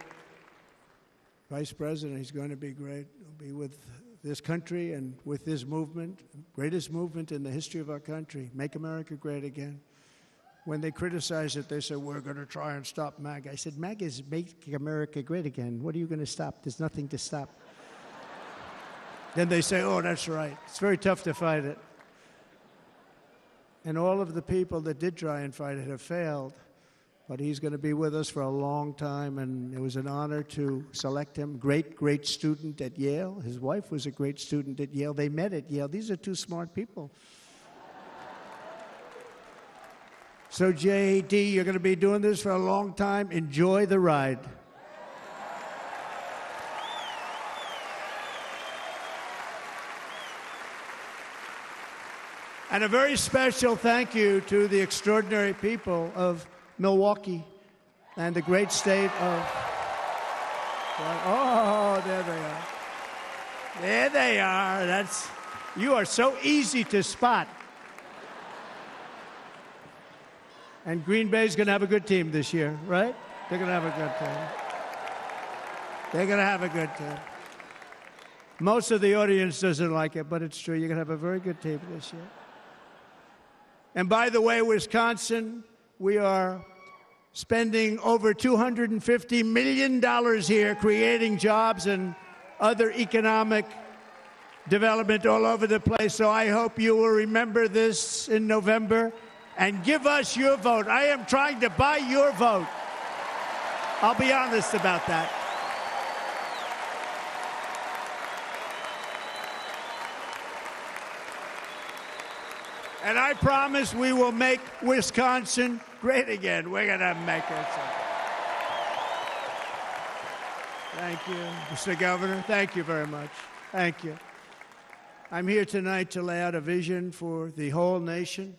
Vice President. He's going to be great. He'll be with this country and with this movement, greatest movement in the history of our country, Make America Great Again. When they criticize it, they say, we're going to try and stop MAGA. I said, MAGA is Make America Great Again. What are you going to stop? There's nothing to stop. Then they say, oh, that's right. It's very tough to fight it. And all of the people that did try and fight it have failed. But he's going to be with us for a long time, and it was an honor to select him. Great, great student at Yale. His wife was a great student at Yale. They met at Yale. These are two smart people. So, J.D., you're going to be doing this for a long time. Enjoy the ride. And a very special thank you to the extraordinary people of Milwaukee and the great state of... Oh, there they are. There they are. You are so easy to spot. And Green Bay's going to have a good team this year, right? They're going to have a good team. They're going to have a good team. Most of the audience doesn't like it, but it's true. You're going to have a very good team this year. And by the way, Wisconsin, we are spending over $250 million here creating jobs and other economic development all over the place. So I hope you will remember this in November and give us your vote. I am trying to buy your vote. I'll be honest about that. And I promise we will make Wisconsin great again. We're going to make it. Thank you, Mr. Governor. Thank you very much. Thank you. I'm here tonight to lay out a vision for the whole nation,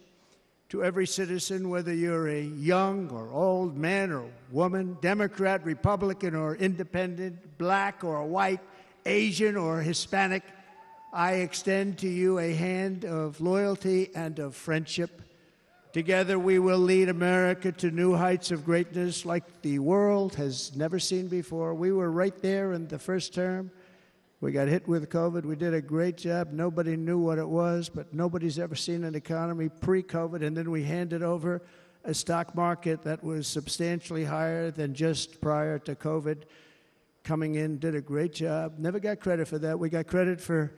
to every citizen, whether you're a young or old man or woman, Democrat, Republican, or independent, black or white, Asian or Hispanic. I extend to you a hand of loyalty and of friendship. Together we will lead America to new heights of greatness like the world has never seen before. We were right there in the first term. We got hit with COVID. We did a great job. Nobody knew what it was, but nobody's ever seen an economy pre-COVID. And then we handed over a stock market that was substantially higher than just prior to COVID. Coming in, did a great job. Never got credit for that. We got credit for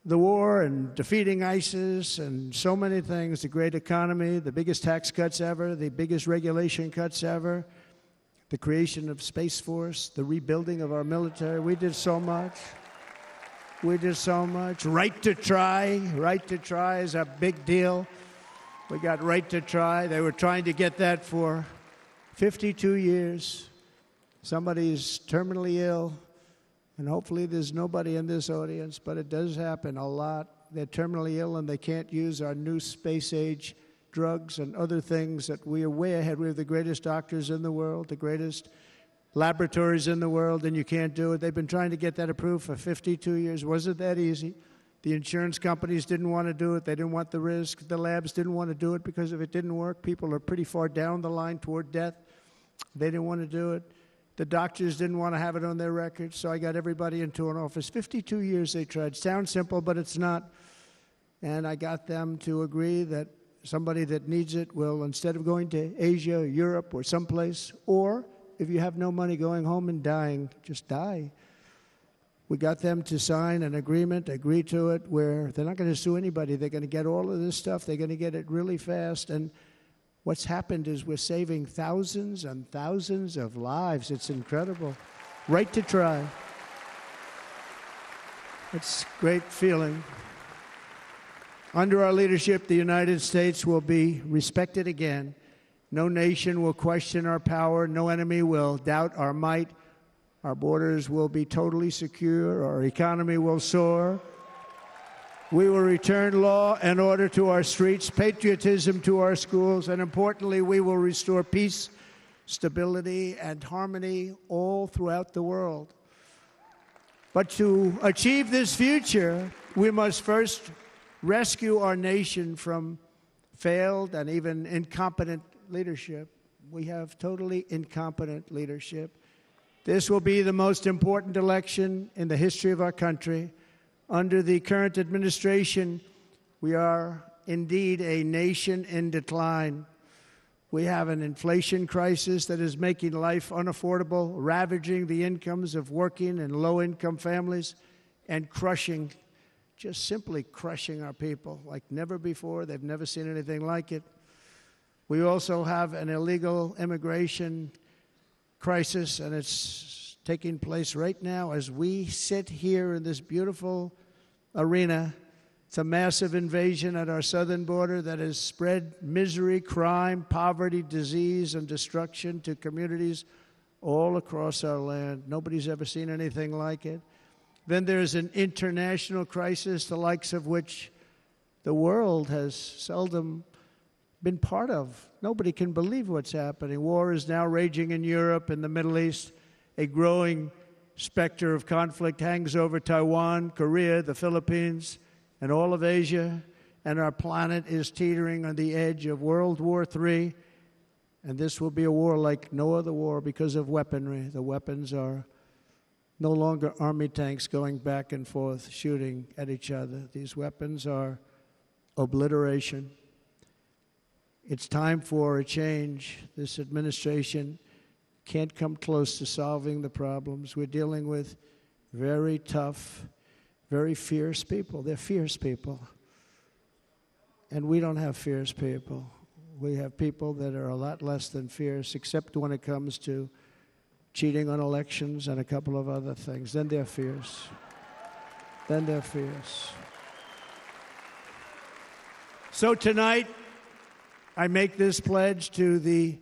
the war and defeating ISIS and so many things, the great economy, the biggest tax cuts ever, the biggest regulation cuts ever, the creation of Space Force, the rebuilding of our military. We did so much. We did so much. Right to try. Right to try is a big deal. We got right to try. They were trying to get that for 52 years. Somebody's terminally ill. And hopefully there's nobody in this audience, but it does happen a lot. They're terminally ill and they can't use our new space-age drugs and other things that we are way ahead. We have the greatest doctors in the world, the greatest laboratories in the world, and you can't do it. They've been trying to get that approved for 52 years. Wasn't that easy? The insurance companies didn't want to do it. They didn't want the risk. The labs didn't want to do it because if it didn't work, people are pretty far down the line toward death. They didn't want to do it. The doctors didn't want to have it on their records, so I got everybody into an office. 52 years they tried. Sounds simple, but it's not. And I got them to agree that somebody that needs it will, instead of going to Asia or Europe or someplace, or if you have no money going home and dying, just die. We got them to sign an agreement, agree to it, where they're not going to sue anybody. They're going to get all of this stuff. They're going to get it really fast. And what's happened is we're saving thousands and thousands of lives. It's incredible. Right to try. It's a great feeling. Under our leadership, the United States will be respected again. No nation will question our power. No enemy will doubt our might. Our borders will be totally secure. Our economy will soar. We will return law and order to our streets, patriotism to our schools, and importantly, we will restore peace, stability, and harmony all throughout the world. But to achieve this future, we must first rescue our nation from failed and even incompetent leadership. We have totally incompetent leadership. This will be the most important election in the history of our country. Under the current administration, we are indeed a nation in decline. We have an inflation crisis that is making life unaffordable, ravaging the incomes of working and low-income families, and crushing, just simply crushing our people like never before. They've never seen anything like it. We also have an illegal immigration crisis, and it's taking place right now as we sit here in this beautiful arena. It's a massive invasion at our southern border that has spread misery, crime, poverty, disease, and destruction to communities all across our land. Nobody's ever seen anything like it. Then there's an international crisis, the likes of which the world has seldom been part of. Nobody can believe what's happening. War is now raging in Europe and the Middle East. A growing specter of conflict hangs over Taiwan, Korea, the Philippines, and all of Asia, and our planet is teetering on the edge of World War III, and this will be a war like no other war because of weaponry. The weapons are no longer army tanks going back and forth shooting at each other. These weapons are obliteration. It's time for a change. This administration can't come close to solving the problems. We're dealing with very tough, very fierce people. They're fierce people. And we don't have fierce people. We have people that are a lot less than fierce, except when it comes to cheating on elections and a couple of other things. Then they're fierce. Then they're fierce. So tonight, I make this pledge to the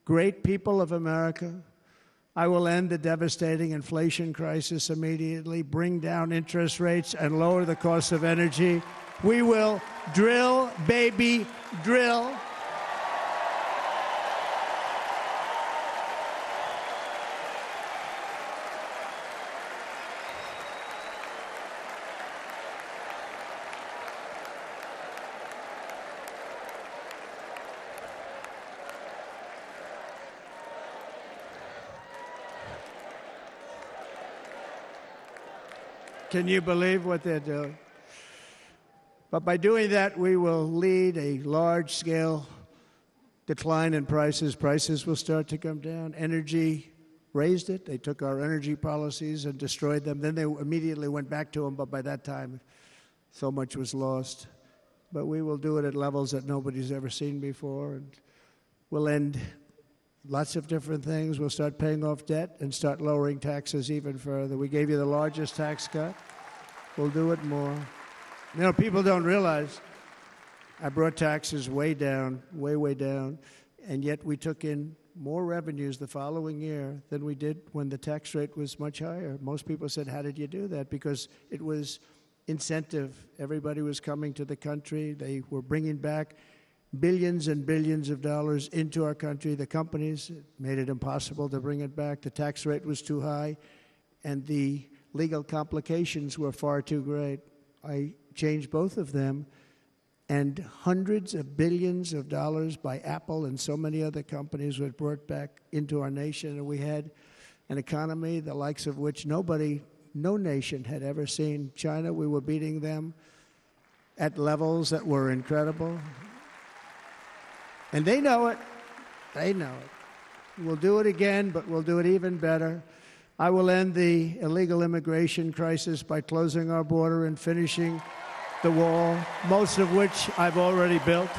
great people of America. I will end the devastating inflation crisis immediately, bring down interest rates, and lower the cost of energy. We will drill, baby, drill. Can you believe what they're doing? But by doing that, we will lead a large-scale decline in prices. Prices will start to come down. Energy raised it. They took our energy policies and destroyed them. Then they immediately went back to them, but by that time, so much was lost. But we will do it at levels that nobody's ever seen before, and we'll end lots of different things. We'll start paying off debt and start lowering taxes even further. We gave you the largest tax cut. We'll do it more. You know, people don't realize I brought taxes way down, way down, and yet we took in more revenues the following year than we did when the tax rate was much higher. Most people said, how did you do that? Because it was incentive. Everybody was coming to the country. They were bringing back billions and billions of dollars into our country. The companies made it impossible to bring it back. The tax rate was too high, and the legal complications were far too great. I changed both of them, and hundreds of billions of dollars by Apple and so many other companies were brought back into our nation, and we had an economy the likes of which no nation had ever seen. China, we were beating them at levels that were incredible. And they know it. They know it. We'll do it again, but we'll do it even better. I will end the illegal immigration crisis by closing our border and finishing the wall, most of which I've already built.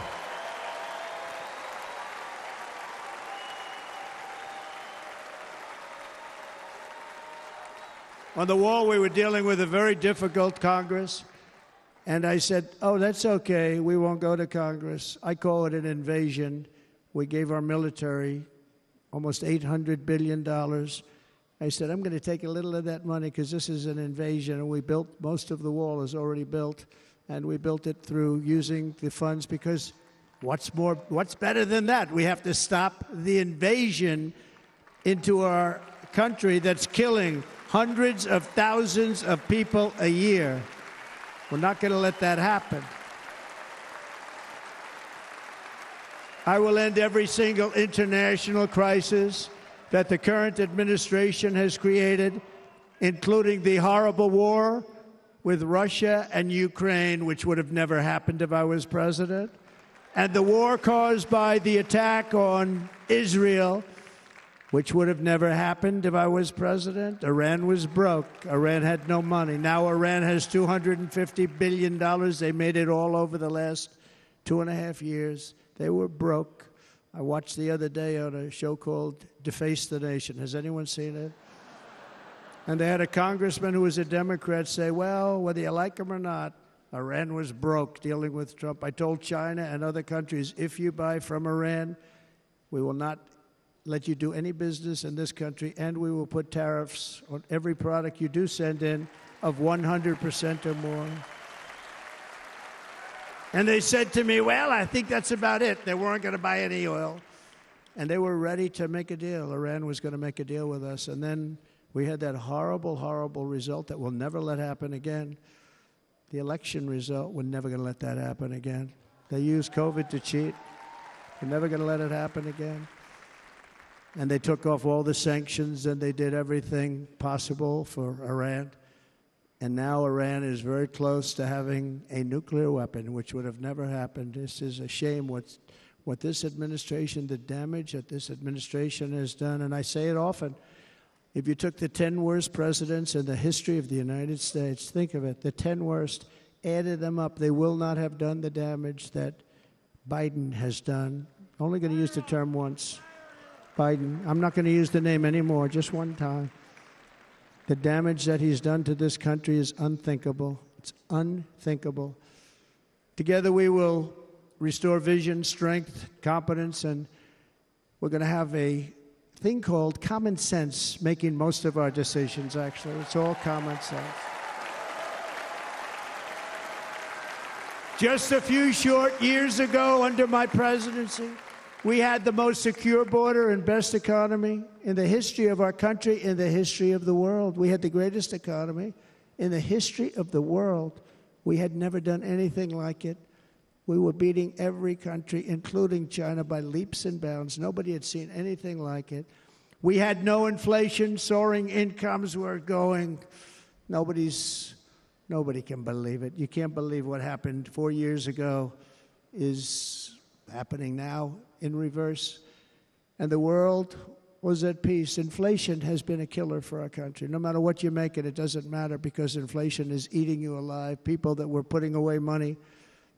On the wall, we were dealing with a very difficult Congress. And I said, oh, that's okay. We won't go to Congress. I call it an invasion. We gave our military almost $800 billion, I said, I'm going to take a little of that money because this is an invasion, and we built, most of the wall is already built, and we built it through using the funds because what's better than that? We have to stop the invasion into our country that's killing hundreds of thousands of people a year. We're not going to let that happen. I will end every single international crisis that the current administration has created, including the horrible war with Russia and Ukraine, which would have never happened if I was president, and the war caused by the attack on Israel, which would have never happened if I was president. Iran was broke. Iran had no money. Now Iran has $250 billion. They made it all over the last 2.5 years. They were broke. I watched the other day on a show called Deface the Nation. Has anyone seen it? And they had a congressman who was a Democrat say, well, whether you like him or not, Iran was broke dealing with Trump. I told China and other countries, if you buy from Iran, we will not let you do any business in this country, and we will put tariffs on every product you do send in of 100% or more. And they said to me, well, I think that's about it. They weren't going to buy any oil. And they were ready to make a deal. Iran was going to make a deal with us. And then we had that horrible, horrible result that we'll never let happen again. The election result, we're never going to let that happen again. They used COVID to cheat. We're never going to let it happen again. And they took off all the sanctions, and they did everything possible for Iran. And now Iran is very close to having a nuclear weapon, which would have never happened. This is a shame what this administration, the damage that this administration has done. And I say it often, if you took the 10 worst presidents in the history of the United States, think of it, the 10 worst, added them up, they will not have done the damage that Biden has done. Only going to use the term once. Biden. I'm not going to use the name anymore, just one time. The damage that he's done to this country is unthinkable. It's unthinkable. Together we will restore vision, strength, competence, and we're going to have a thing called common sense making most of our decisions, actually. It's all common sense. Just a few short years ago, under my presidency, we had the most secure border and best economy in the history of our country, in the history of the world. We had the greatest economy in the history of the world. We had never done anything like it. We were beating every country, including China, by leaps and bounds. Nobody had seen anything like it. We had no inflation. Soaring incomes were going. Nobody can believe it. You can't believe what happened 4 years ago is happening now in reverse. And the world was at peace. Inflation has been a killer for our country. No matter what you make it doesn't matter because inflation is eating you alive. People that were putting away money,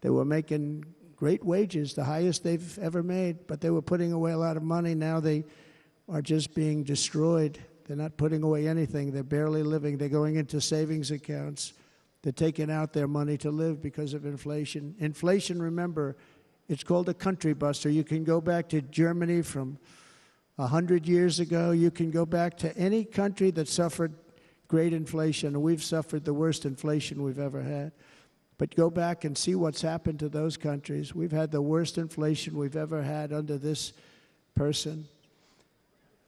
they were making great wages, the highest they've ever made, but they were putting away a lot of money. Now they are just being destroyed. They're not putting away anything. They're barely living. They're going into savings accounts. They're taking out their money to live because of inflation. Inflation, remember, it's called a country buster. You can go back to Germany from 100 years ago. You can go back to any country that suffered great inflation, and we've suffered the worst inflation we've ever had. But go back and see what's happened to those countries. We've had the worst inflation we've ever had under this person.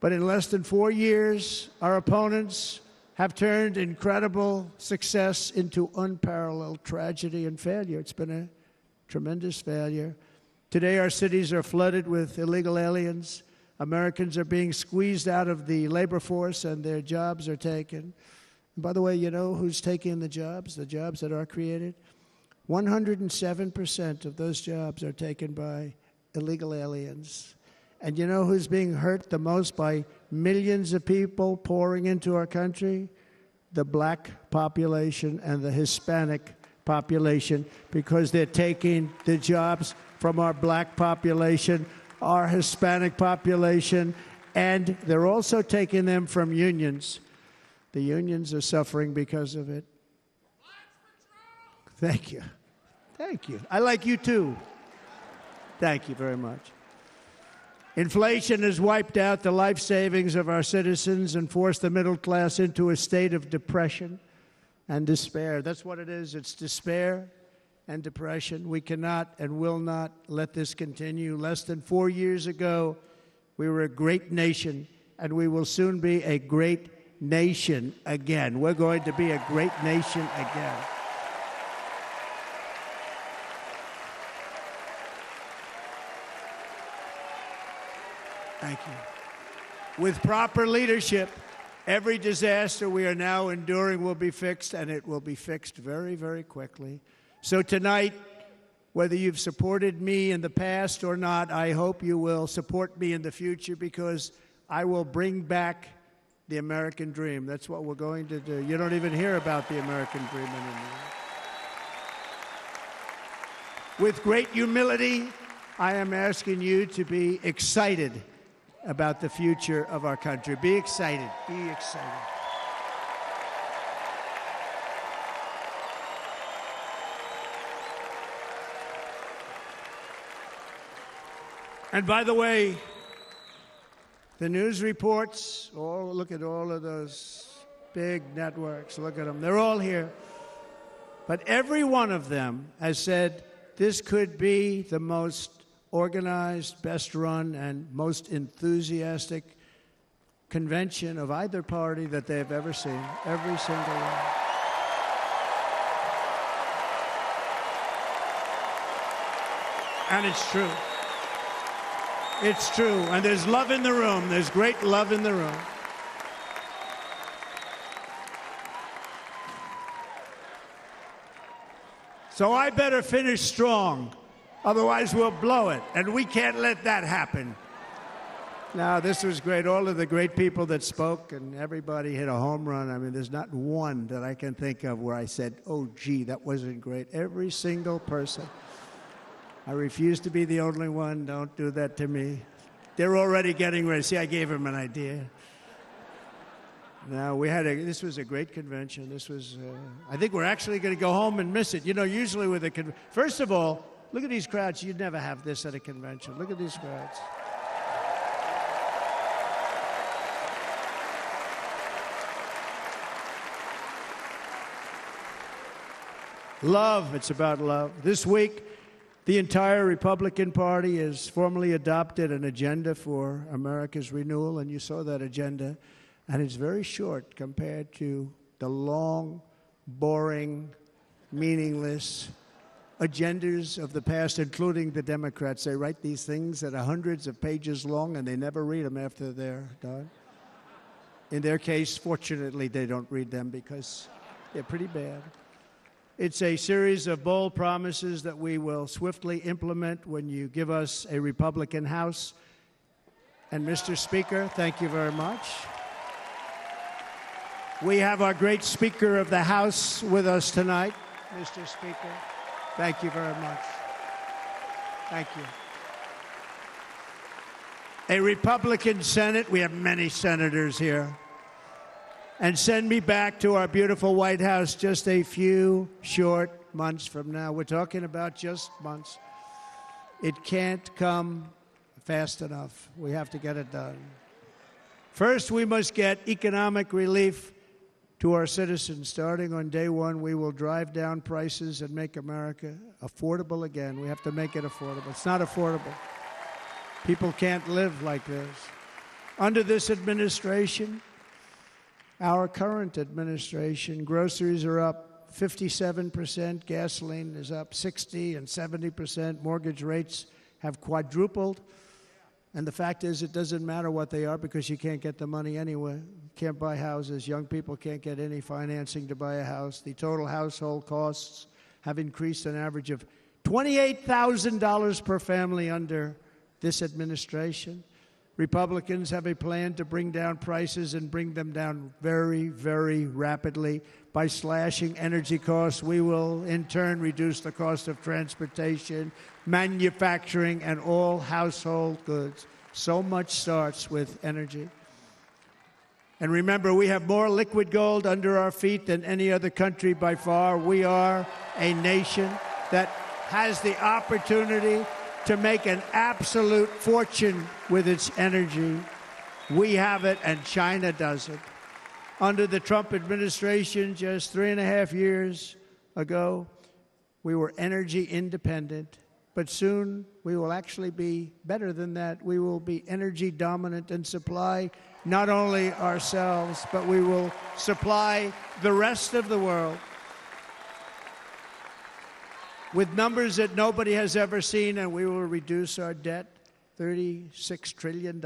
But in less than 4 years, our opponents have turned incredible success into unparalleled tragedy and failure. It's been a tremendous failure. Today, our cities are flooded with illegal aliens. Americans are being squeezed out of the labor force, and their jobs are taken. And by the way, you know who's taking the jobs that are created? 107% of those jobs are taken by illegal aliens. And you know who's being hurt the most by millions of people pouring into our country? The black population and the Hispanic population, because they're taking the jobs from our black population, our Hispanic population, and they're also taking them from unions. The unions are suffering because of it. Thank you. Thank you. I like you too. Thank you very much. Inflation has wiped out the life savings of our citizens and forced the middle class into a state of depression and despair. That's what it is. It's despair and depression. We cannot and will not let this continue. Less than 4 years ago, we were a great nation, and we will soon be a great nation again. We're going to be a great nation again. Thank you. With proper leadership, every disaster we are now enduring will be fixed, and it will be fixed very, very quickly. So tonight, whether you've supported me in the past or not, I hope you will support me in the future, because I will bring back the American dream. That's what we're going to do. You don't even hear about the American dream anymore. With great humility, I am asking you to be excited about the future of our country. Be excited. Be excited. And by the way, the news reports, look at all of those big networks. Look at them. They're all here. But every one of them has said this could be the most organized, best run, and most enthusiastic convention of either party that they've ever seen. Every single one. And it's true. It's true. And there's love in the room. There's great love in the room. So I better finish strong. Otherwise, we'll blow it, and we can't let that happen. Now, this was great. All of the great people that spoke, and everybody hit a home run. I mean, there's not one that I can think of where I said, oh, gee, that wasn't great. Every single person. I refuse to be the only one. Don't do that to me. They're already getting ready. See, I gave them an idea. Now, this was a great convention. This was, I think we're actually going to go home and miss it. You know, usually with a first of all, look at these crowds. You'd never have this at a convention. Look at these crowds. Love. It's about love. This week, the entire Republican Party has formally adopted an agenda for America's renewal, and you saw that agenda. And it's very short compared to the long, boring, meaningless agendas of the past, including the Democrats. They write these things that are hundreds of pages long, and they never read them after they're done. In their case, fortunately, they don't read them because they're pretty bad. It's a series of bold promises that we will swiftly implement when you give us a Republican House. And Mr. Speaker, thank you very much. We have our great Speaker of the House with us tonight. Mr. Speaker, thank you very much. Thank you. A Republican Senate, we have many senators here. And send me back to our beautiful White House just a few short months from now. We're talking about just months. It can't come fast enough. We have to get it done. First, we must get economic relief to our citizens. Starting on day one, we will drive down prices and make America affordable again. We have to make it affordable. It's not affordable. People can't live like this. Under this administration, our current administration, groceries are up 57%, gasoline is up 60% and 70%, mortgage rates have quadrupled. And the fact is, it doesn't matter what they are because you can't get the money anyway. You can't buy houses. Young people can't get any financing to buy a house. The total household costs have increased an average of $28,000 per family under this administration. Republicans have a plan to bring down prices and bring them down very, very rapidly. By slashing energy costs, we will in turn reduce the cost of transportation, manufacturing, and all household goods. So much starts with energy. And remember, we have more liquid gold under our feet than any other country by far. We are a nation that has the opportunity to make an absolute fortune with its energy. We have it, and China doesn't. Under the Trump administration, just 3.5 years ago, we were energy independent. But soon, we will actually be better than that. We will be energy dominant and supply not only ourselves, but we will supply the rest of the world with numbers that nobody has ever seen, and we will reduce our debt, $36 trillion.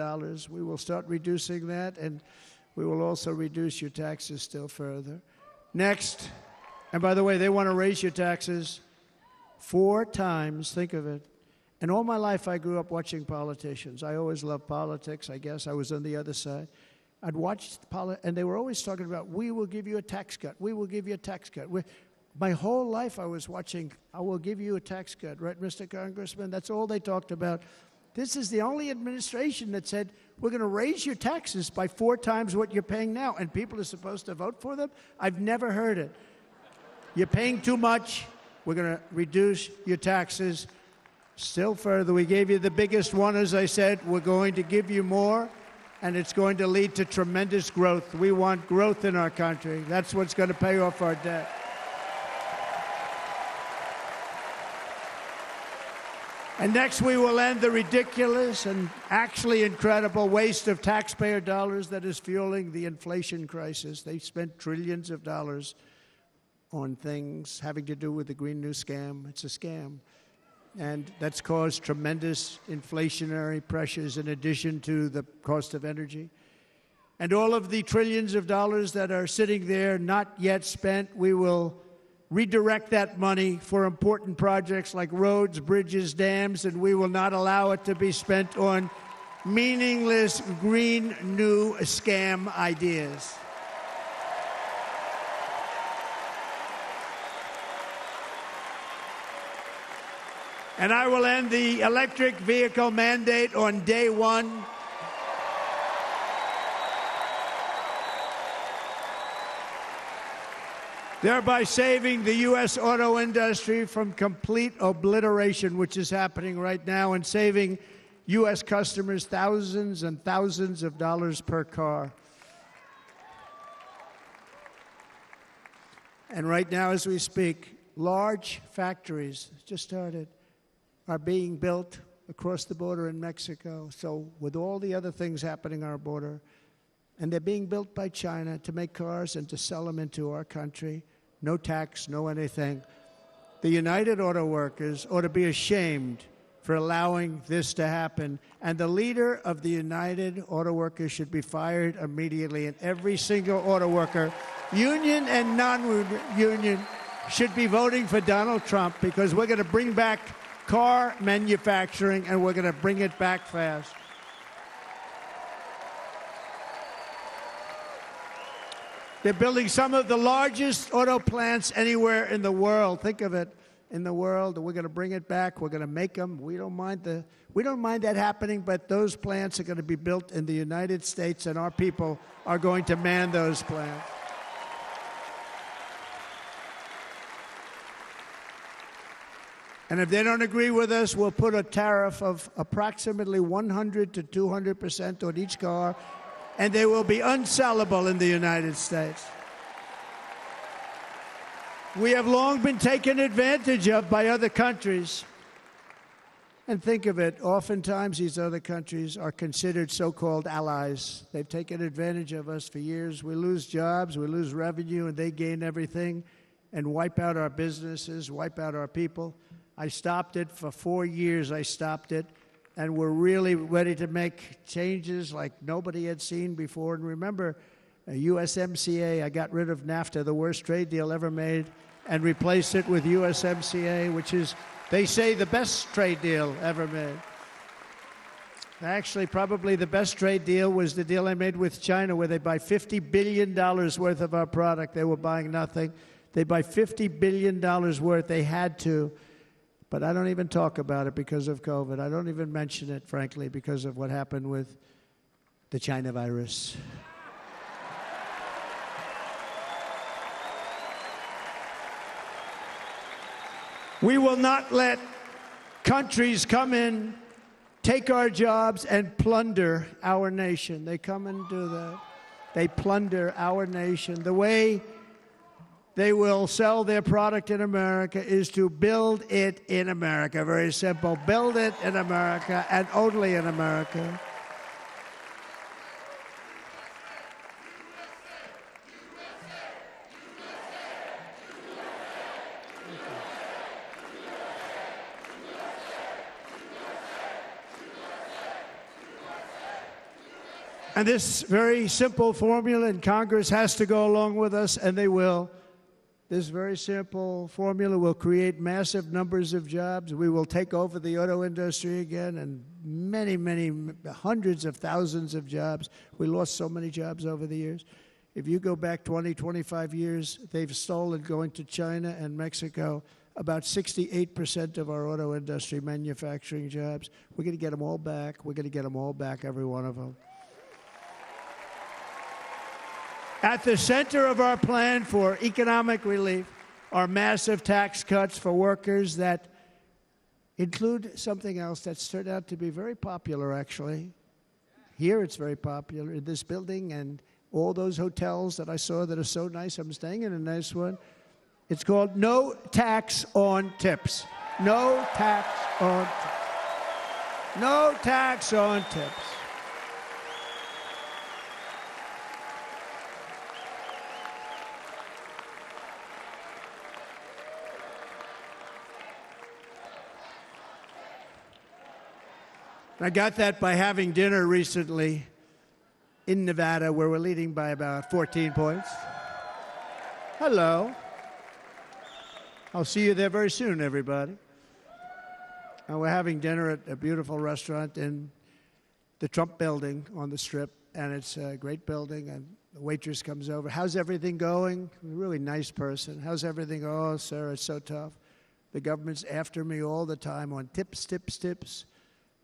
We will start reducing that, and we will also reduce your taxes still further. Next, and by the way, they want to raise your taxes 4 times, think of it. And all my life I grew up watching politicians. I always loved politics, I guess. I was on the other side. I'd watch and they were always talking about, we will give you a tax cut. We will give you a tax cut. My whole life I was watching, I will give you a tax cut, right, Mr. Congressman? That's all they talked about. This is the only administration that said, we're going to raise your taxes by 4 times what you're paying now, and people are supposed to vote for them? I've never heard it. You're paying too much. We're going to reduce your taxes still further. We gave you the biggest one, as I said. We're going to give you more, and it's going to lead to tremendous growth. We want growth in our country. That's what's going to pay off our debt. And next, we will end the ridiculous and actually incredible waste of taxpayer dollars that is fueling the inflation crisis. They spent trillions of dollars on things having to do with the Green New Scam. It's a scam. And that's caused tremendous inflationary pressures in addition to the cost of energy. And all of the trillions of dollars that are sitting there not yet spent, we will redirect that money for important projects like roads, bridges, dams, and we will not allow it to be spent on meaningless Green New Scam ideas. And I will end the electric vehicle mandate on day 1. Thereby saving the U.S. auto industry from complete obliteration, which is happening right now, and saving U.S. customers thousands and thousands of dollars per car. And right now, as we speak, large factories just started are being built across the border in Mexico. So with all the other things happening on our border, and they're being built by China to make cars and to sell them into our country, no tax, no anything. The United Auto Workers ought to be ashamed for allowing this to happen. And the leader of the United Auto Workers should be fired immediately. And every single auto worker, union and non-union, should be voting for Donald Trump, because we're going to bring back car manufacturing, and we're going to bring it back fast. They're building some of the largest auto plants anywhere in the world. Think of it, in the world. We're going to bring it back. We're going to make them. We don't mind that happening, but those plants are going to be built in the United States, and our people are going to man those plants. And if they don't agree with us, we'll put a tariff of approximately 100 to 200% on each car, and they will be unsellable in the United States. We have long been taken advantage of by other countries. And think of it, oftentimes these other countries are considered so-called allies. They've taken advantage of us for years. We lose jobs, we lose revenue, and they gain everything and wipe out our businesses, wipe out our people. I stopped it for 4 years. I stopped it, and we're really ready to make changes like nobody had seen before. And remember, USMCA, I got rid of NAFTA, the worst trade deal ever made, and replaced it with USMCA, which is, they say, the best trade deal ever made. Actually, probably the best trade deal was the deal I made with China, where they buy $50 billion worth of our product. They were buying nothing. They buy $50 billion worth. They had to. But I don't even talk about it because of COVID. I don't even mention it, frankly, because of what happened with the China virus. We will not let countries come in, take our jobs, and plunder our nation. They come and do that. They plunder our nation. The way they will sell their product in America is to build it in America. Very simple. Build it in America and only in America. And this very simple formula, and Congress has to go along with us, and they will. This very simple formula will create massive numbers of jobs. We will take over the auto industry again, and many, many hundreds of thousands of jobs. We lost so many jobs over the years. If you go back 20, 25 years, they've stolen, going to China and Mexico, about 68% of our auto industry manufacturing jobs. We're going to get them all back. We're going to get them all back, every one of them. At the center of our plan for economic relief are massive tax cuts for workers that include something else that's turned out to be very popular, actually. Here it's very popular in this building and all those hotels that I saw that are so nice. I'm staying in a nice one. It's called no tax on tips. No tax on tips. No tax on tips. I got that by having dinner recently in Nevada, where we're leading by about 14 points. Hello. I'll see you there very soon, everybody. And we're having dinner at a beautiful restaurant in the Trump building on the Strip, and it's a great building, and the waitress comes over. How's everything going? A really nice person. How's everything? Oh, sir, it's so tough. The government's after me all the time on tips, tips, tips.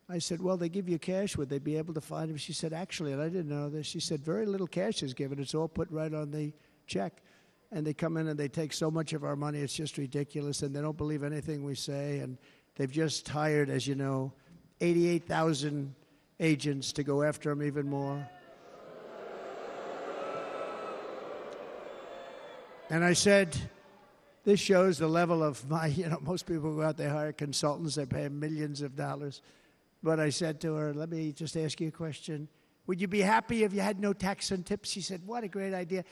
I said, well, they give you cash. Would they be able to find him? She said, actually, and I didn't know this, she said, very little cash is given. It's all put right on the check. And they come in and they take so much of our money, it's just ridiculous, and they don't believe anything we say. And they've just hired, as you know, 88,000 agents to go after him even more. And I said, this shows the level of my, most people go out, they hire consultants, they pay them millions of dollars. But I said to her, let me just ask you a question. Would you be happy if you had no tax on tips? She said, what a great idea.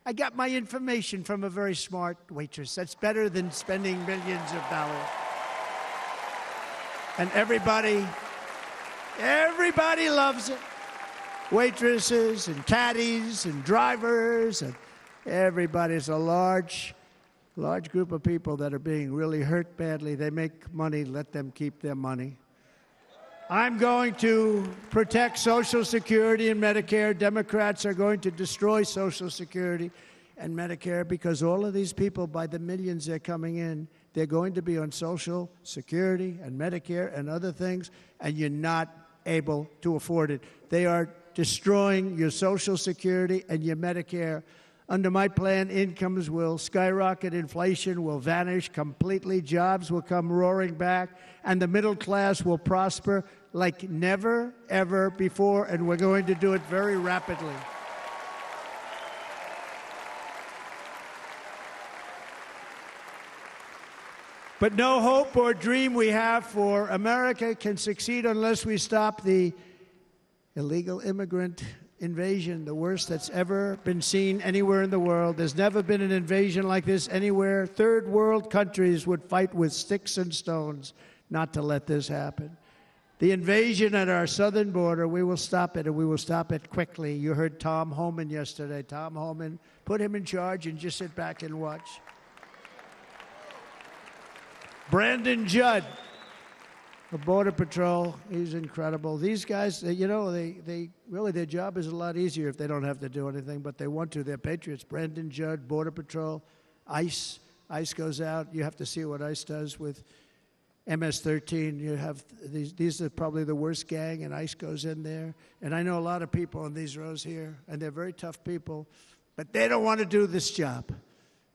I got my information from a very smart waitress. That's better than spending millions of dollars. And everybody loves it. Waitresses and caddies and drivers and everybody. It's a large group of people that are being really hurt badly. They make money, let them keep their money. I'm going to protect Social Security and Medicare. Democrats are going to destroy Social Security and Medicare because all of these people, by the millions they're coming in, they're going to be on Social Security and Medicare and other things, and you're not able to afford it. They are destroying your Social Security and your Medicare. Under my plan, incomes will skyrocket, inflation will vanish completely, jobs will come roaring back, and the middle class will prosper like never, ever before, and we're going to do it very rapidly. But no hope or dream we have for America can succeed unless we stop the illegal immigrant invasion, the worst that's ever been seen anywhere in the world. There's never been an invasion like this anywhere. Third world countries would fight with sticks and stones not to let this happen. The invasion at our southern border, we will stop it, and we will stop it quickly. You heard Tom Homan yesterday. Tom Homan, put him in charge and just sit back and watch. Brandon Judd of Border Patrol, he's incredible. These guys, they really, their job is a lot easier if they don't have to do anything, but they want to. They're patriots. Brandon Judd, Border Patrol, ICE. ICE goes out. You have to see what ICE does with MS-13. You have these are probably the worst gang, and ICE goes in there. And I know a lot of people in these rows here, and they're very tough people, but they don't want to do this job.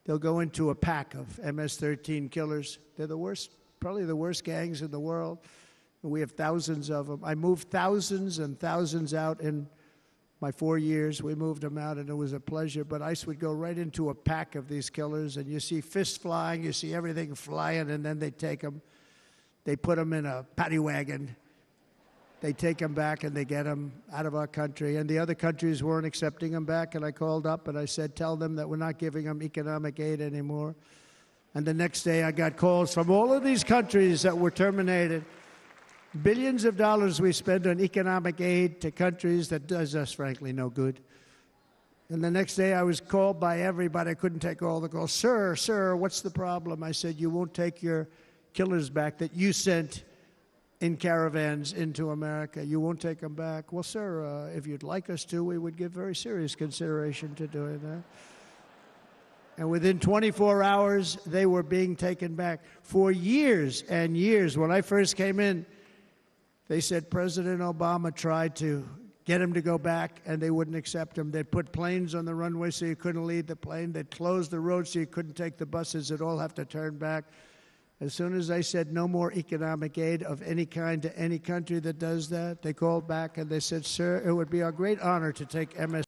They'll go into a pack of MS-13 killers. They're the worst probably the worst gangs in the world. And we have thousands of them. I moved thousands and thousands out in my 4 years. We moved them out, and it was a pleasure. But ICE would go right into a pack of these killers, and you see fists flying, you see everything flying, and then they take them. They put them in a paddy wagon. They take them back, and they get them out of our country. And the other countries weren't accepting them back, and I called up, and I said, tell them that we're not giving them economic aid anymore. And the next day, I got calls from all of these countries that were terminated. Billions of dollars we spend on economic aid to countries that does us, frankly, no good. And the next day I was called by everybody. I couldn't take all the calls. Sir, what's the problem? I said, you won't take your killers back that you sent in caravans into America. You won't take them back. Well, sir, if you'd like us to, we would give very serious consideration to doing that. And within 24 hours, they were being taken back. For years and years, when I first came in, they said President Obama tried to get him to go back, and they wouldn't accept him. They'd put planes on the runway so you couldn't leave the plane. They'd close the road so you couldn't take the buses. They'd all have to turn back. As soon as I said no more economic aid of any kind to any country that does that, they called back and they said, sir, it would be our great honor to take MS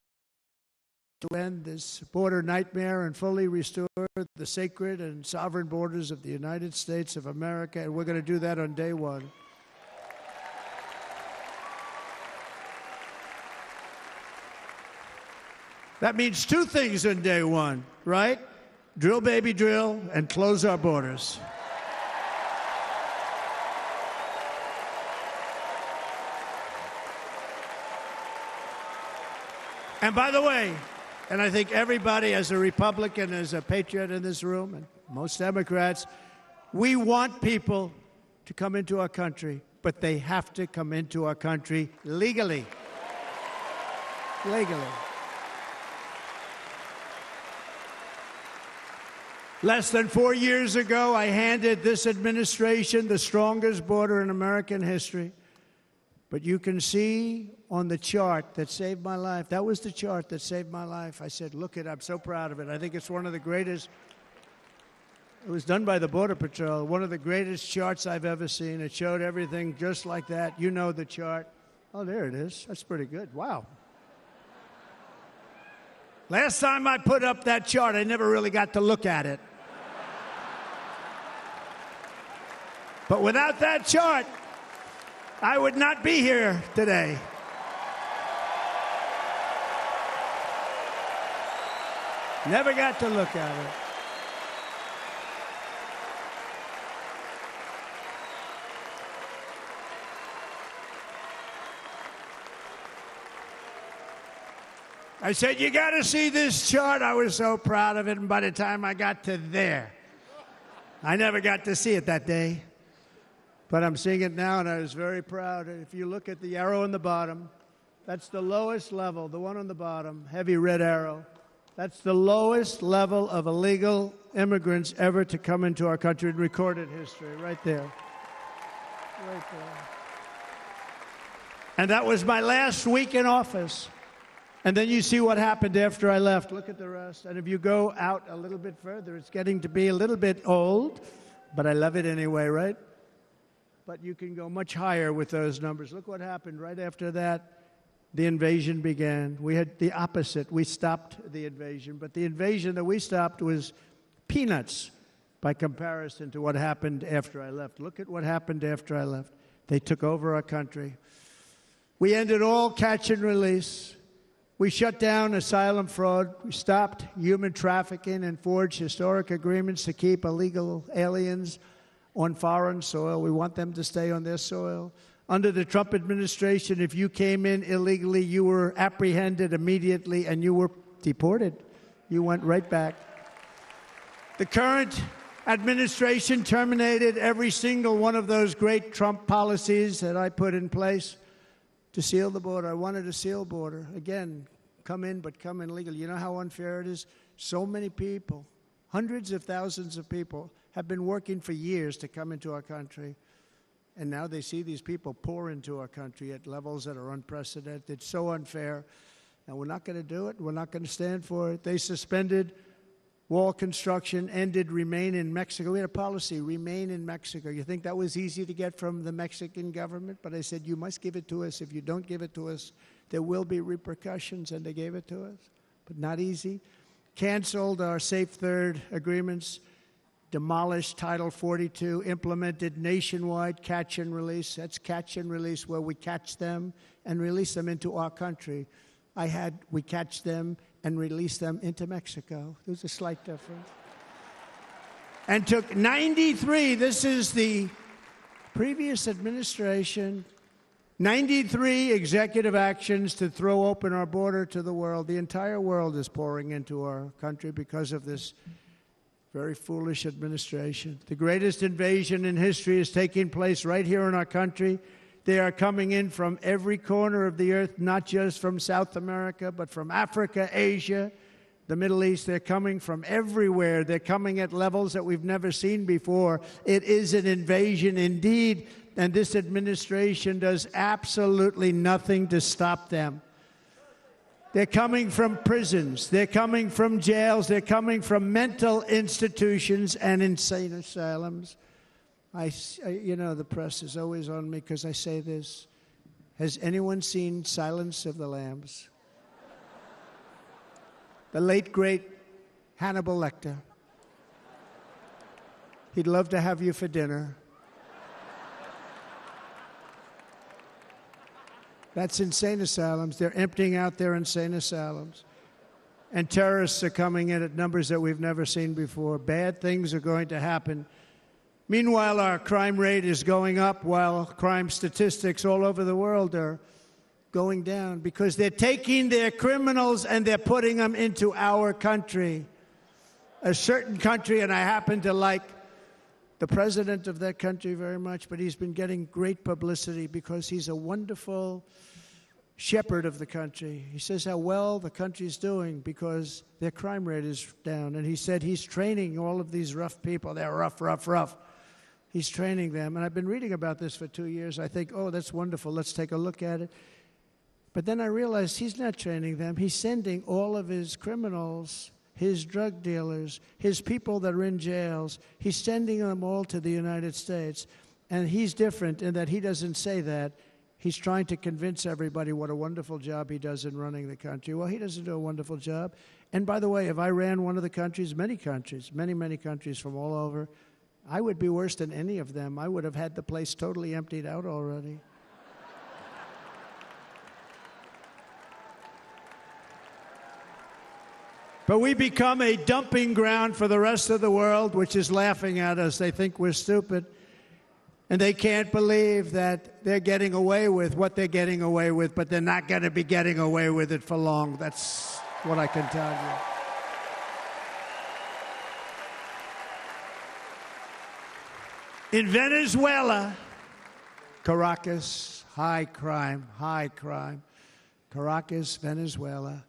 to end this border nightmare and fully restore the sacred and sovereign borders of the United States of America, and we're going to do that on day one. That means two things on day one, right? Drill, baby, drill, and close our borders. And by the way, and I think everybody as a Republican, as a patriot in this room, and most Democrats, we want people to come into our country, but they have to come into our country legally. Legally. Less than 4 years ago, I handed this administration the strongest border in American history. But you can see on the chart that saved my life, that was the chart that saved my life. I said, look it, I'm so proud of it. I think it's one of the greatest, it was done by the Border Patrol, one of the greatest charts I've ever seen. It showed everything just like that. You know the chart. Oh, there it is. That's pretty good. Wow. Last time I put up that chart, I never really got to look at it. But without that chart, I would not be here today. Never got to look at it. I said, you got to see this chart. I was so proud of it, and by the time I got to there, I never got to see it that day. But I'm seeing it now, and I was very proud. If you look at the arrow on the bottom, that's the lowest level, the one on the bottom, heavy red arrow. That's the lowest level of illegal immigrants ever to come into our country in recorded history, right there. Right there. And that was my last week in office. And then you see what happened after I left. Look at the rest. And if you go out a little bit further, it's getting to be a little bit old, but I love it anyway, right? But you can go much higher with those numbers. Look what happened right after that. The invasion began. We had the opposite. We stopped the invasion. But the invasion that we stopped was peanuts by comparison to what happened after I left. Look at what happened after I left. They took over our country. We ended all catch and release. We shut down asylum fraud. We stopped human trafficking and forged historic agreements to keep illegal aliens on foreign soil. We want them to stay on their soil. Under the Trump administration, if you came in illegally, you were apprehended immediately and you were deported. You went right back. The current administration terminated every single one of those great Trump policies that I put in place to seal the border. I wanted a sealed border. Again, come in, but come in legally. You know how unfair it is? So many people, hundreds of thousands of people, have been working for years to come into our country. And now they see these people pour into our country at levels that are unprecedented. It's so unfair. And we're not going to do it. We're not going to stand for it. They suspended Wall construction ended, remain in Mexico. We had a policy, remain in Mexico. You think that was easy to get from the Mexican government? But I said, you must give it to us. If you don't give it to us, there will be repercussions, and they gave it to us. But not easy. Canceled our Safe Third agreements, demolished Title 42, implemented nationwide catch and release. That's catch and release, where we catch them and release them into our country. We catch them and release them into Mexico. There's a slight difference. And took 93, this is the previous administration, 93 executive actions to throw open our border to the world. The entire world is pouring into our country because of this very foolish administration. The greatest invasion in history is taking place right here in our country. They are coming in from every corner of the earth, not just from South America, but from Africa, Asia, the Middle East. They're coming from everywhere. They're coming at levels that we've never seen before. It is an invasion indeed, and this administration does absolutely nothing to stop them. They're coming from prisons. They're coming from jails. They're coming from mental institutions and insane asylums. You know, the press is always on me because I say this. Has anyone seen Silence of the Lambs? The late, great Hannibal Lecter. He'd love to have you for dinner. That's insane asylums. They're emptying out their insane asylums. And terrorists are coming in at numbers that we've never seen before. Bad things are going to happen. Meanwhile, our crime rate is going up, while crime statistics all over the world are going down, because they're taking their criminals and they're putting them into our country. A certain country, and I happen to like the president of that country very much, but he's been getting great publicity because he's a wonderful shepherd of the country. He says how well the country's doing because their crime rate is down. And he said he's training all of these rough people. They're rough. He's training them. And I've been reading about this for 2 years. I think, oh, that's wonderful. Let's take a look at it. But then I realized he's not training them. He's sending all of his criminals, his drug dealers, his people that are in jails, he's sending them all to the United States. And he's different in that he doesn't say that. He's trying to convince everybody what a wonderful job he does in running the country. Well, he doesn't do a wonderful job. And by the way, if I ran one of the countries, many countries from all over, I would be worse than any of them. I would have had the place totally emptied out already. But we become a dumping ground for the rest of the world, which is laughing at us. They think we're stupid. And they can't believe that they're getting away with what they're getting away with, but they're not going to be getting away with it for long. That's what I can tell you. In Venezuela, Caracas, high crime. Caracas, Venezuela.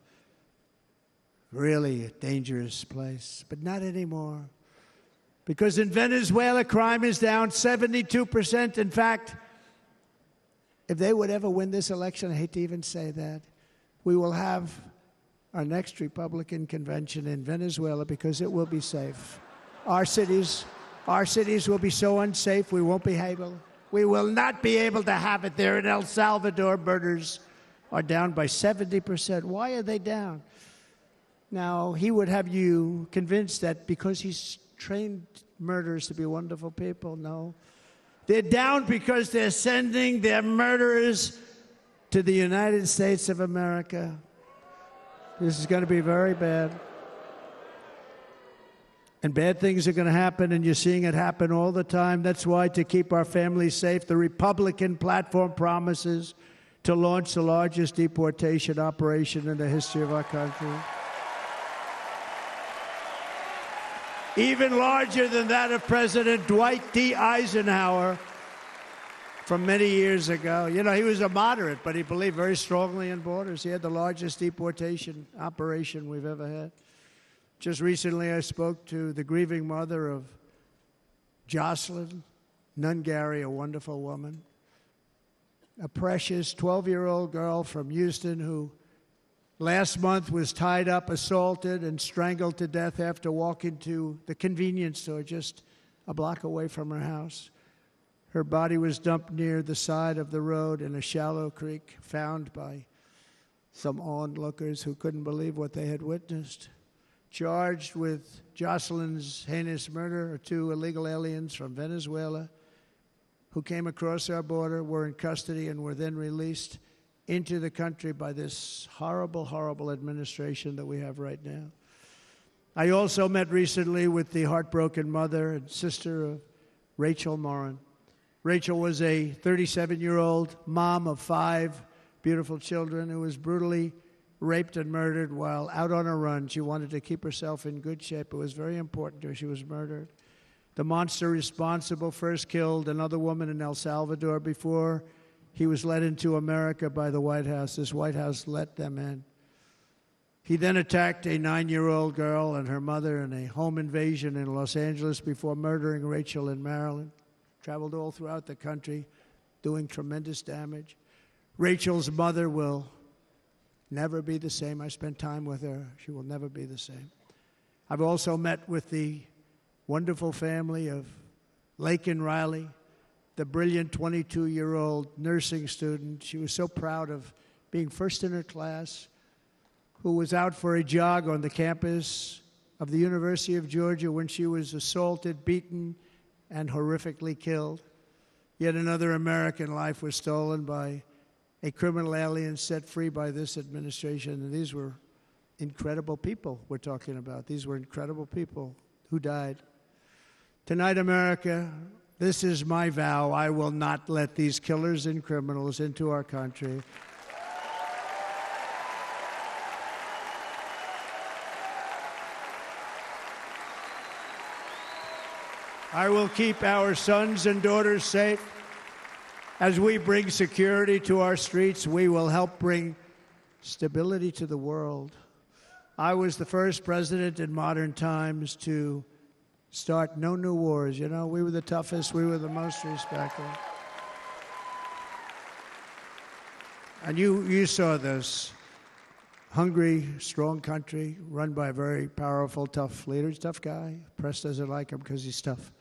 Really a dangerous place, but not anymore. Because in Venezuela, crime is down 72%. In fact, if they would ever win this election, I hate to even say that, we will have our next Republican convention in Venezuela because it will be safe. Our cities will be so unsafe, we will not be able to have it there. In El Salvador, murders are down by 70%. Why are they down? Now, he would have you convinced that because he's trained murderers to be wonderful people. No. They're down because they're sending their murderers to the United States of America. This is going to be very bad. And bad things are going to happen, and you're seeing it happen all the time. That's why, to keep our families safe, the Republican platform promises to launch the largest deportation operation in the history of our country. Even larger than that of President Dwight D. Eisenhower from many years ago. You know, he was a moderate, but he believed very strongly in borders. He had the largest deportation operation we've ever had. Just recently, I spoke to the grieving mother of Jocelyn Nungary, a wonderful woman, a precious 12-year-old girl from Houston who last month was tied up, assaulted, and strangled to death after walking to the convenience store just a block away from her house. Her body was dumped near the side of the road in a shallow creek, found by some onlookers who couldn't believe what they had witnessed. Charged with Jocelyn's heinous murder are 2 illegal aliens from Venezuela who came across our border, were in custody, and were then released into the country by this horrible, horrible administration that we have right now. I also met recently with the heartbroken mother and sister of Rachel Morin. Rachel was a 37-year-old mom of 5 beautiful children who was brutally raped and murdered while out on a run. She wanted to keep herself in good shape. It was very important to her. She was murdered. The monster responsible first killed another woman in El Salvador before he was led into America by the White House. This White House let them in. He then attacked a 9-year-old girl and her mother in a home invasion in Los Angeles before murdering Rachel in Maryland. Traveled all throughout the country, doing tremendous damage. Rachel's mother will never be the same. I spent time with her. She will never be the same. I've also met with the wonderful family of Laken Riley, the brilliant 22-year-old nursing student. She was so proud of being first in her class, who was out for a jog on the campus of the University of Georgia when she was assaulted, beaten, and horrifically killed. Yet another American life was stolen by a criminal alien set free by this administration. And these were incredible people we're talking about. These were incredible people who died. Tonight, America, this is my vow. I will not let these killers and criminals into our country. I will keep our sons and daughters safe. As we bring security to our streets, we will help bring stability to the world. I was the first president in modern times to start no new wars. You know, we were the toughest, we were the most respected. And you saw this. Hungry, strong country, run by a very powerful, tough leader. He's a tough guy. Press doesn't like him because he's tough.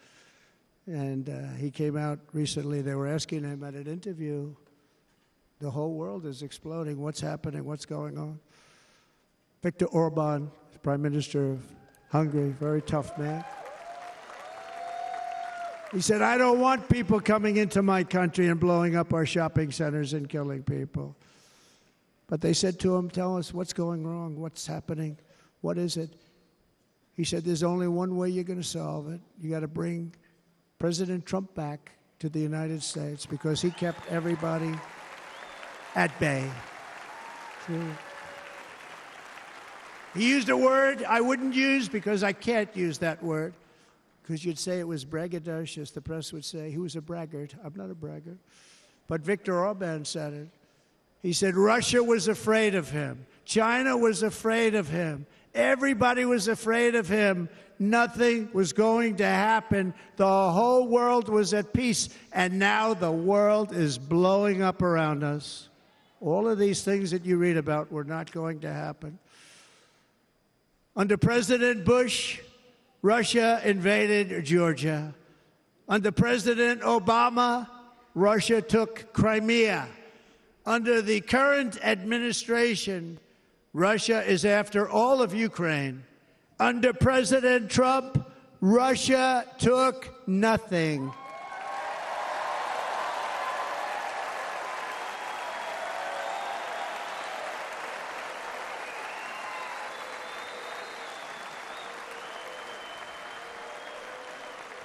And he came out recently. They were asking him at an interview, the whole world is exploding. What's happening? What's going on? Viktor Orban, Prime Minister of Hungary, very tough man. He said, I don't want people coming into my country and blowing up our shopping centers and killing people. But they said to him, tell us what's going wrong, what's happening, what is it? He said, there's only one way you're going to solve it. You got to bring President Trump back to the United States because he kept everybody at bay. He used a word I wouldn't use because I can't use that word. Because you'd say it was braggadocious. The press would say he was a braggart. I'm not a braggart. But Viktor Orban said it. He said Russia was afraid of him. China was afraid of him. Everybody was afraid of him. Nothing was going to happen. The whole world was at peace. And now the world is blowing up around us. All of these things that you read about were not going to happen. Under President Bush, Russia invaded Georgia. Under President Obama, Russia took Crimea. Under the current administration, Russia is after all of Ukraine. Under President Trump, Russia took nothing.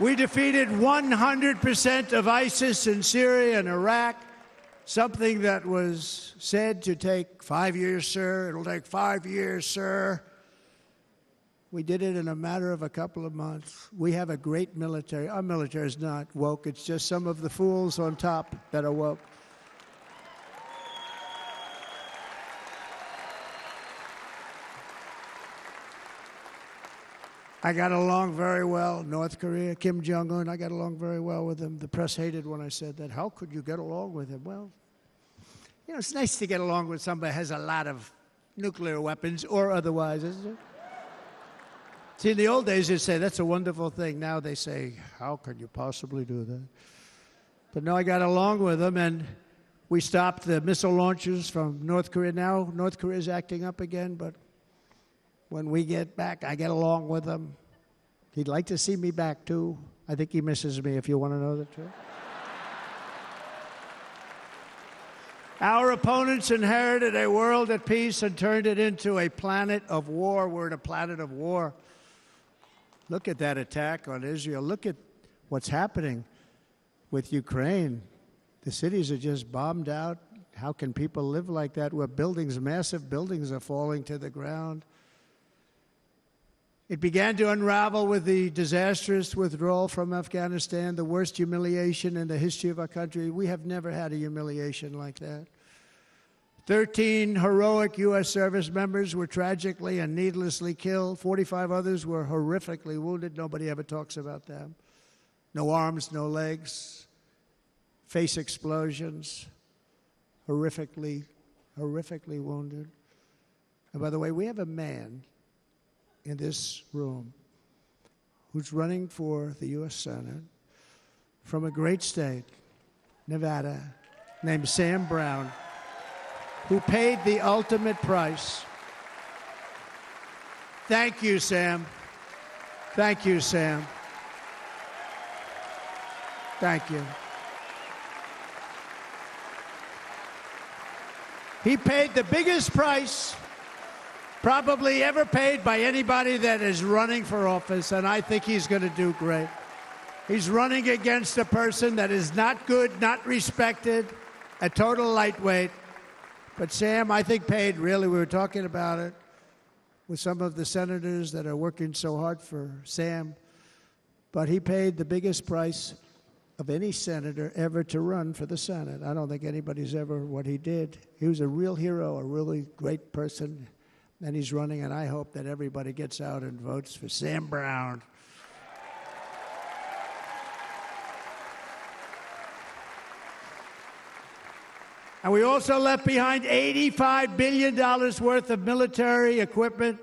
We defeated 100% of ISIS in Syria and Iraq, something that was said to take 5 years, sir. It'll take 5 years, sir. We did it in a matter of a couple of months. We have a great military. Our military is not woke. It's just some of the fools on top that are woke. I got along very well. North Korea, Kim Jong-un, I got along very well with him. The press hated when I said that. How could you get along with him? Well, you know, it's nice to get along with somebody who has a lot of nuclear weapons or otherwise, isn't it? See, in the old days, they'd say, that's a wonderful thing. Now they say, how can you possibly do that? But no, I got along with them, and we stopped the missile launches from North Korea. Now North Korea is acting up again, but when we get back, I get along with them. He'd like to see me back, too. I think he misses me, if you want to know the truth. Our opponents inherited a world at peace and turned it into a planet of war. We're in a planet of war. Look at that attack on Israel. Look at what's happening with Ukraine. The cities are just bombed out. How can people live like that where buildings, massive buildings, are falling to the ground? It began to unravel with the disastrous withdrawal from Afghanistan, the worst humiliation in the history of our country. We have never had a humiliation like that. 13 heroic U.S. service members were tragically and needlessly killed. 45 others were horrifically wounded. Nobody ever talks about them. No arms, no legs, face explosions, horrifically wounded. And by the way, we have a man in this room who's running for the U.S. Senate from a great state, Nevada, named Sam Brown, who paid the ultimate price. Thank you, Sam. Thank you, Sam. Thank you. He paid the biggest price probably ever paid by anybody that is running for office, and I think he's going to do great. He's running against a person that is not good, not respected, a total lightweight. But Sam, I think, paid, really, we were talking about it with some of the senators that are working so hard for Sam, but he paid the biggest price of any senator ever to run for the Senate. I don't think anybody's ever what he did. He was a real hero, a really great person. And he's running, and I hope that everybody gets out and votes for Sam Brown. And we also left behind $85 billion worth of military equipment,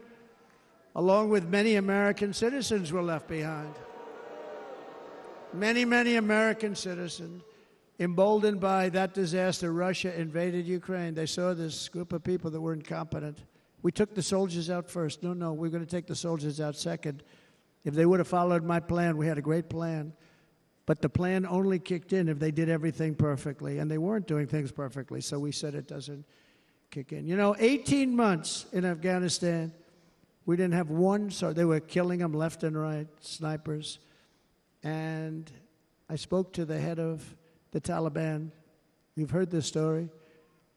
along with many American citizens were left behind. Many, many American citizens, emboldened by that disaster. Russia invaded Ukraine. They saw this group of people that were incompetent. We took the soldiers out first. No, we're going to take the soldiers out second. If they would have followed my plan, we had a great plan. But the plan only kicked in if they did everything perfectly, and they weren't doing things perfectly, so we said it doesn't kick in. You know, 18 months in Afghanistan, we didn't have one, so they were killing them left and right, snipers. And I spoke to the head of the Taliban. You've heard this story.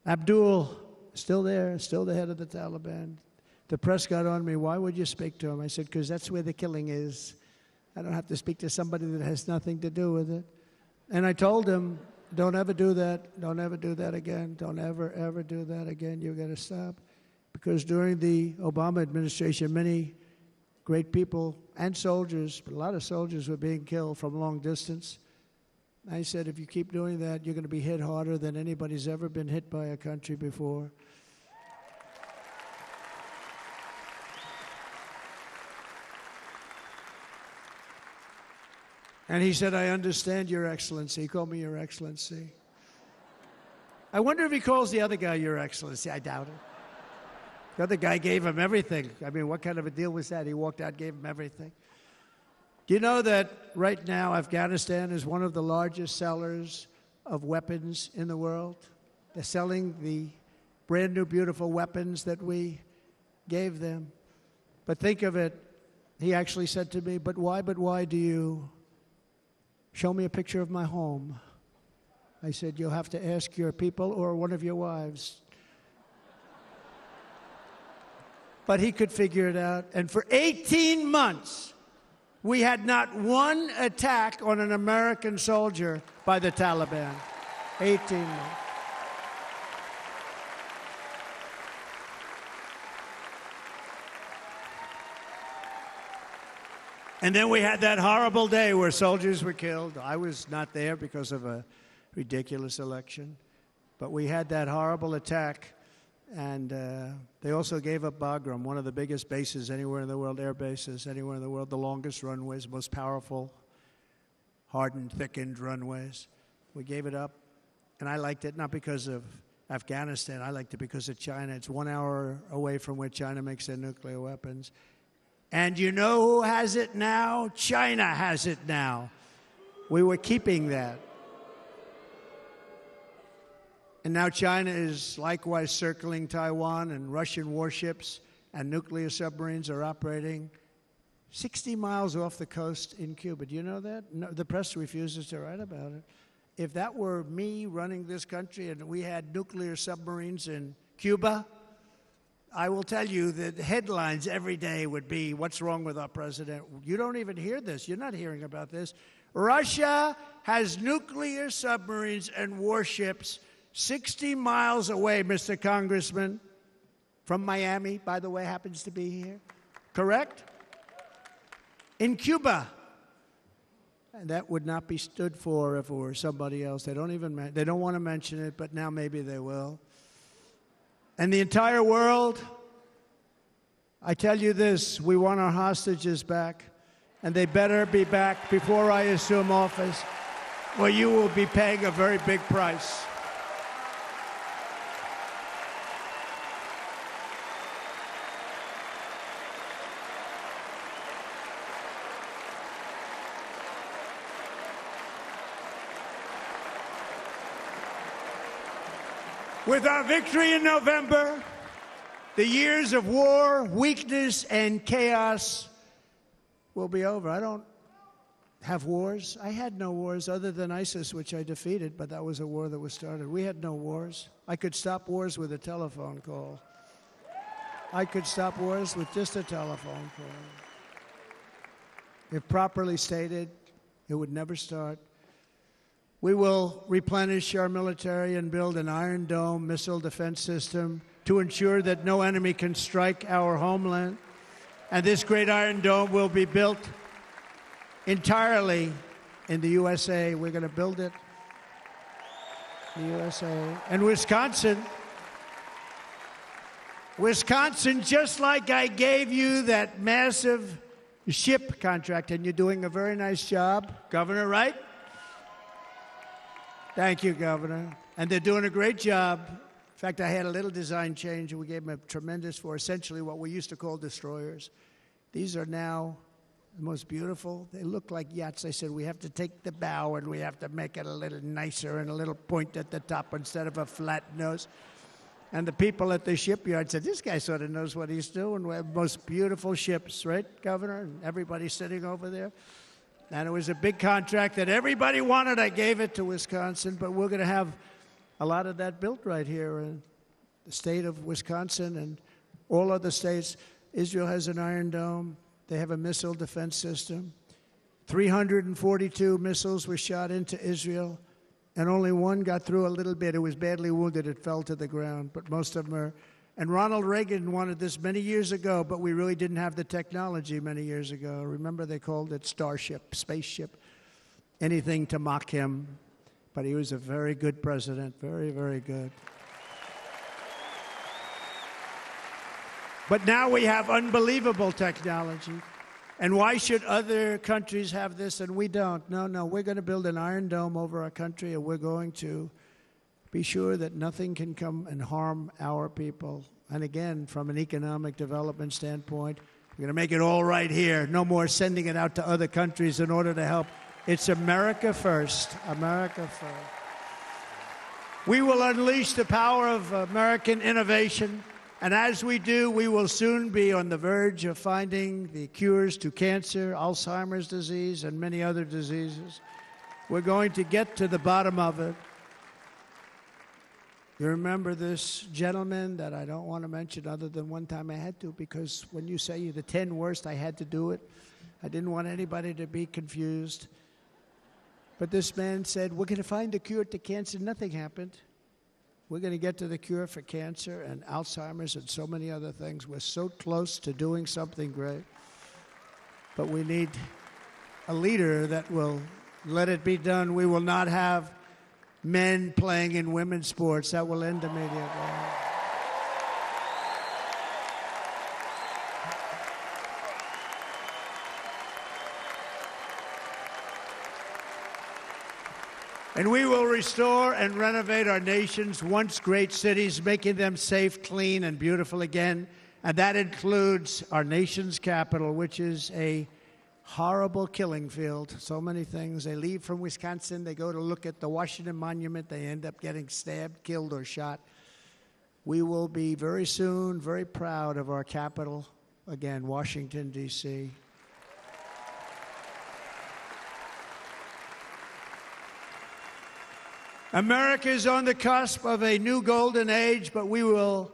Abdul, still there, still the head of the Taliban. The press got on me, why would you speak to him? I said, because that's where the killing is. I don't have to speak to somebody that has nothing to do with it. And I told him, don't ever do that. Don't ever do that again. Don't ever, ever do that again. You've got to stop. Because during the Obama administration, many great people and soldiers, but a lot of soldiers were being killed from long distance. I said, if you keep doing that, you're going to be hit harder than anybody's ever been hit by a country before. And he said, I understand, Your Excellency. He called me Your Excellency. I wonder if he calls the other guy Your Excellency. I doubt it. The other guy gave him everything. I mean, what kind of a deal was that? He walked out, gave him everything. Do you know that right now Afghanistan is one of the largest sellers of weapons in the world? They're selling the brand new, beautiful weapons that we gave them. But think of it, he actually said to me, but why do you show me a picture of my home? I said, you'll have to ask your people or one of your wives. But he could figure it out. And for 18 months, we had not one attack on an American soldier by the Taliban. 18 months. And then we had that horrible day where soldiers were killed. I was not there because of a ridiculous election. But we had that horrible attack. And they also gave up Bagram, one of the biggest bases anywhere in the world, air bases anywhere in the world, the longest runways, most powerful, hardened, thickened runways. We gave it up, and I liked it not because of Afghanistan. I liked it because of China. It's 1 hour away from where China makes their nuclear weapons. And you know who has it now? China has it now. We were keeping that. And now China is likewise circling Taiwan, and Russian warships and nuclear submarines are operating 60 miles off the coast in Cuba. Do you know that? No, the press refuses to write about it. If that were me running this country and we had nuclear submarines in Cuba, I will tell you that headlines every day would be, what's wrong with our president? You don't even hear this. You're not hearing about this. Russia has nuclear submarines and warships 60 miles away, Mr. Congressman, from Miami, by the way, happens to be here. Correct? In Cuba. And that would not be stood for if it were somebody else. They don't want to mention it, but now maybe they will. And the entire world, I tell you this, we want our hostages back, and they better be back before I assume office, or you will be paying a very big price. With our victory in November, the years of war, weakness, and chaos will be over. I don't have wars. I had no wars other than ISIS, which I defeated, but that was a war that was started. We had no wars. I could stop wars with a telephone call. I could stop wars with just a telephone call. If properly stated, it would never start. We will replenish our military and build an Iron Dome missile defense system to ensure that no enemy can strike our homeland. And this great Iron Dome will be built entirely in the USA. We're going to build it in the USA. And Wisconsin, just like I gave you that massive ship contract, and you're doing a very nice job, Governor, right? Thank you, Governor. And they're doing a great job. In fact, I had a little design change, and we gave them a tremendous for essentially what we used to call destroyers. These are now the most beautiful. They look like yachts. I said, we have to take the bow, and we have to make it a little nicer and a little point at the top instead of a flat nose. And the people at the shipyard said, this guy sort of knows what he's doing. We have the most beautiful ships, right, Governor? And everybody's sitting over there. And it was a big contract that everybody wanted. I gave it to Wisconsin, but we're going to have a lot of that built right here in the state of Wisconsin and all other states. Israel has an Iron Dome. They have a missile defense system. 342 missiles were shot into Israel, and only one got through a little bit. It was badly wounded. It fell to the ground, but most of them are. And Ronald Reagan wanted this many years ago, but we really didn't have the technology many years ago. Remember, they called it Starship, spaceship, anything to mock him. But he was a very good president, very, very good. But now we have unbelievable technology. And why should other countries have this and we don't? No, we're going to build an Iron Dome over our country, and we're going to be sure that nothing can come and harm our people. And again, from an economic development standpoint, we're going to make it all right here. No more sending it out to other countries in order to help. It's America first. America first. We will unleash the power of American innovation. And as we do, we will soon be on the verge of finding the cures to cancer, Alzheimer's disease, and many other diseases. We're going to get to the bottom of it. You remember this gentleman that I don't want to mention other than one time I had to, because when you say the 10 worst, I had to do it. I didn't want anybody to be confused. But this man said, we're going to find a cure to cancer. Nothing happened. We're going to get to the cure for cancer and Alzheimer's and so many other things. We're so close to doing something great. But we need a leader that will let it be done. We will not have men playing in women's sports. That will end immediately. And we will restore and renovate our nation's once great cities, making them safe, clean, and beautiful again. And that includes our nation's capital, which is a horrible killing field. So many things. They leave from Wisconsin, they go to look at the Washington Monument, they end up getting stabbed, killed, or shot. We will be very soon very proud of our capital, again, Washington, D.C. America is on the cusp of a new golden age, but we will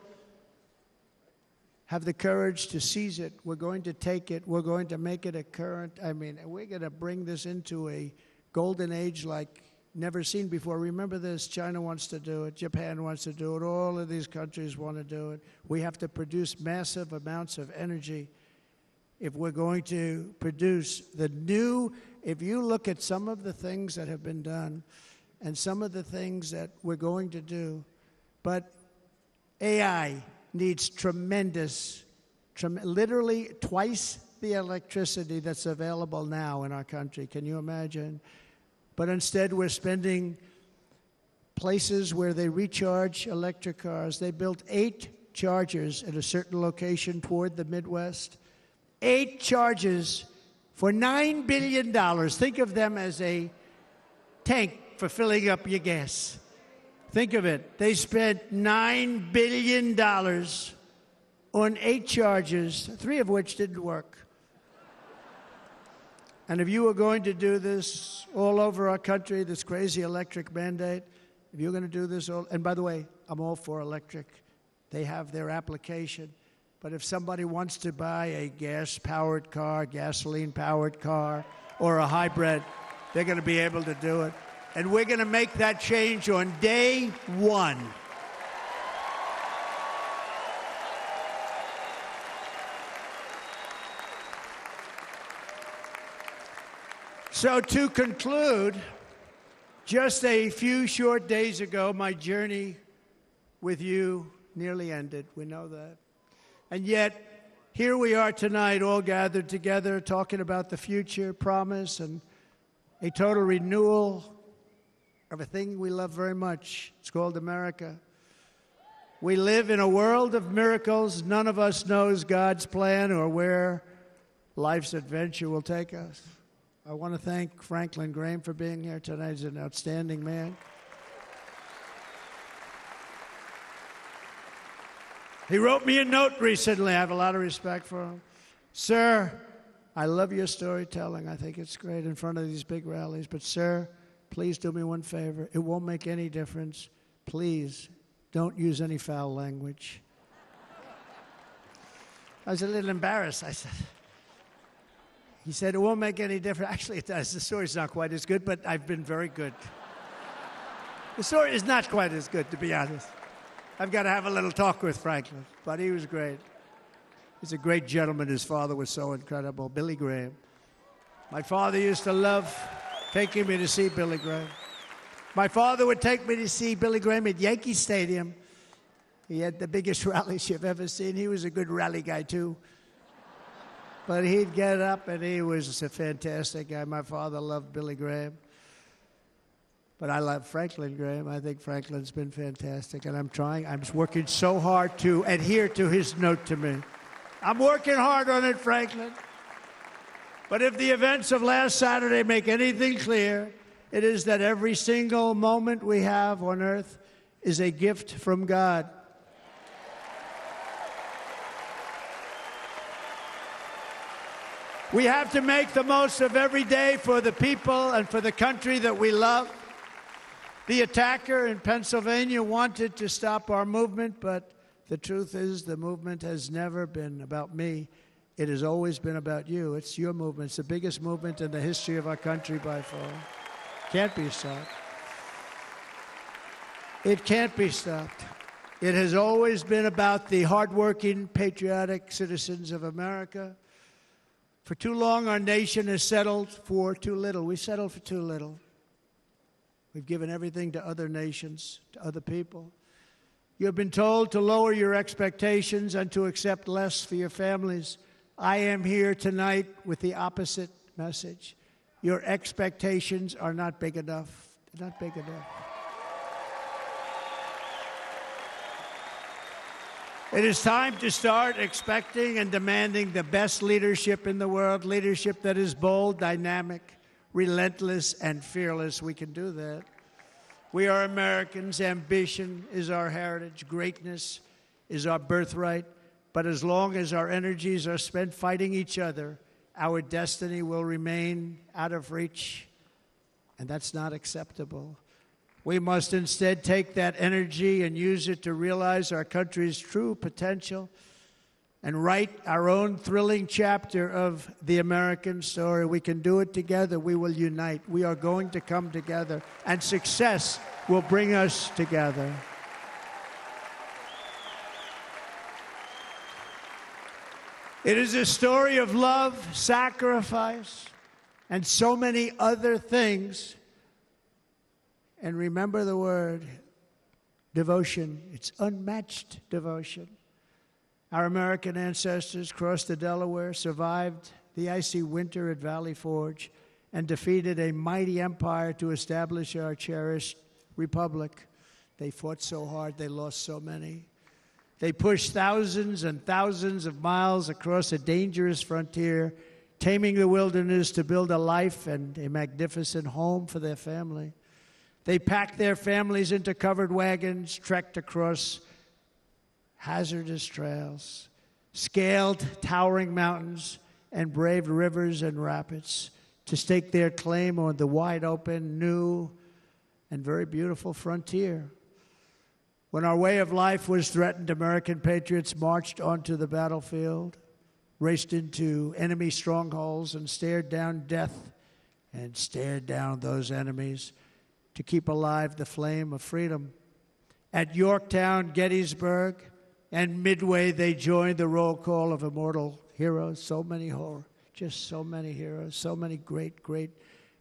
have the courage to seize it. We're going to take it. We're going to make it a current. We're going to bring this into a golden age like never seen before. Remember this, China wants to do it. Japan wants to do it. All of these countries want to do it. We have to produce massive amounts of energy if we're going to produce the new. If you look at some of the things that have been done and some of the things that we're going to do, but AI needs literally twice the electricity that's available now in our country. Can you imagine? But instead, we're spending places where they recharge electric cars. They built 8 chargers at a certain location toward the Midwest. 8 chargers for $9 billion. Think of them as a tank for filling up your gas. Think of it. They spent $9 billion on 8 chargers, 3 of which didn't work. And if you were going to do this all over our country, this crazy electric mandate, if you're going to do this and by the way, I'm all for electric. They have their application. But if somebody wants to buy a gas-powered car, gasoline-powered car, or a hybrid, they're going to be able to do it. And we're going to make that change on day 1. So to conclude, just a few short days ago, my journey with you nearly ended. We know that. And yet, here we are tonight, all gathered together, talking about the future, promise, and a total renewal of a thing we love very much. It's called America. We live in a world of miracles. None of us knows God's plan or where life's adventure will take us. I want to thank Franklin Graham for being here tonight. He's an outstanding man. He wrote me a note recently. I have a lot of respect for him. Sir, I love your storytelling. I think it's great in front of these big rallies. But, sir, please do me one favor. It won't make any difference. Please don't use any foul language. I was a little embarrassed. He said, it won't make any difference. Actually, it does. The story's not quite as good, but I've been very good. The story is not quite as good, to be honest. I've got to have a little talk with Franklin, but he was great. He's a great gentleman. His father was so incredible, Billy Graham. My father used to love taking me to see Billy Graham. My father would take me to see Billy Graham at Yankee Stadium. He had the biggest rallies you've ever seen. He was a good rally guy, too. But he'd get up, and he was a fantastic guy. My father loved Billy Graham. But I love Franklin Graham. I think Franklin's been fantastic, and I'm working so hard to adhere to his note to me. I'm working hard on it, Franklin. But if the events of last Saturday make anything clear, it is that every single moment we have on earth is a gift from God. We have to make the most of every day for the people and for the country that we love. The attacker in Pennsylvania wanted to stop our movement, but the truth is the movement has never been about me. It has always been about you. It's your movement. It's the biggest movement in the history of our country by far. Can't be stopped. It can't be stopped. It has always been about the hardworking, patriotic citizens of America. For too long, our nation has settled for too little. We settled for too little. We've given everything to other nations, to other people. You have been told to lower your expectations and to accept less for your families. I am here tonight with the opposite message. Your expectations are not big enough, not big enough. It is time to start expecting and demanding the best leadership in the world, leadership that is bold, dynamic, relentless, and fearless. We can do that. We are Americans. Ambition is our heritage. Greatness is our birthright. But as long as our energies are spent fighting each other, our destiny will remain out of reach, and that's not acceptable. We must instead take that energy and use it to realize our country's true potential and write our own thrilling chapter of the American story. We can do it together. We will unite. We are going to come together, and success will bring us together. It is a story of love, sacrifice, and so many other things. And remember the word, devotion. It's unmatched devotion. Our American ancestors crossed the Delaware, survived the icy winter at Valley Forge, and defeated a mighty empire to establish our cherished republic. They fought so hard, they lost so many. They pushed thousands and thousands of miles across a dangerous frontier, taming the wilderness to build a life and a magnificent home for their family. They packed their families into covered wagons, trekked across hazardous trails, scaled towering mountains, and braved rivers and rapids to stake their claim on the wide-open, new, and very beautiful frontier. When our way of life was threatened, American patriots marched onto the battlefield, raced into enemy strongholds, and stared down death and stared down those enemies to keep alive the flame of freedom. At Yorktown, Gettysburg, and Midway, they joined the roll call of immortal heroes. So many just so many heroes, so many great, great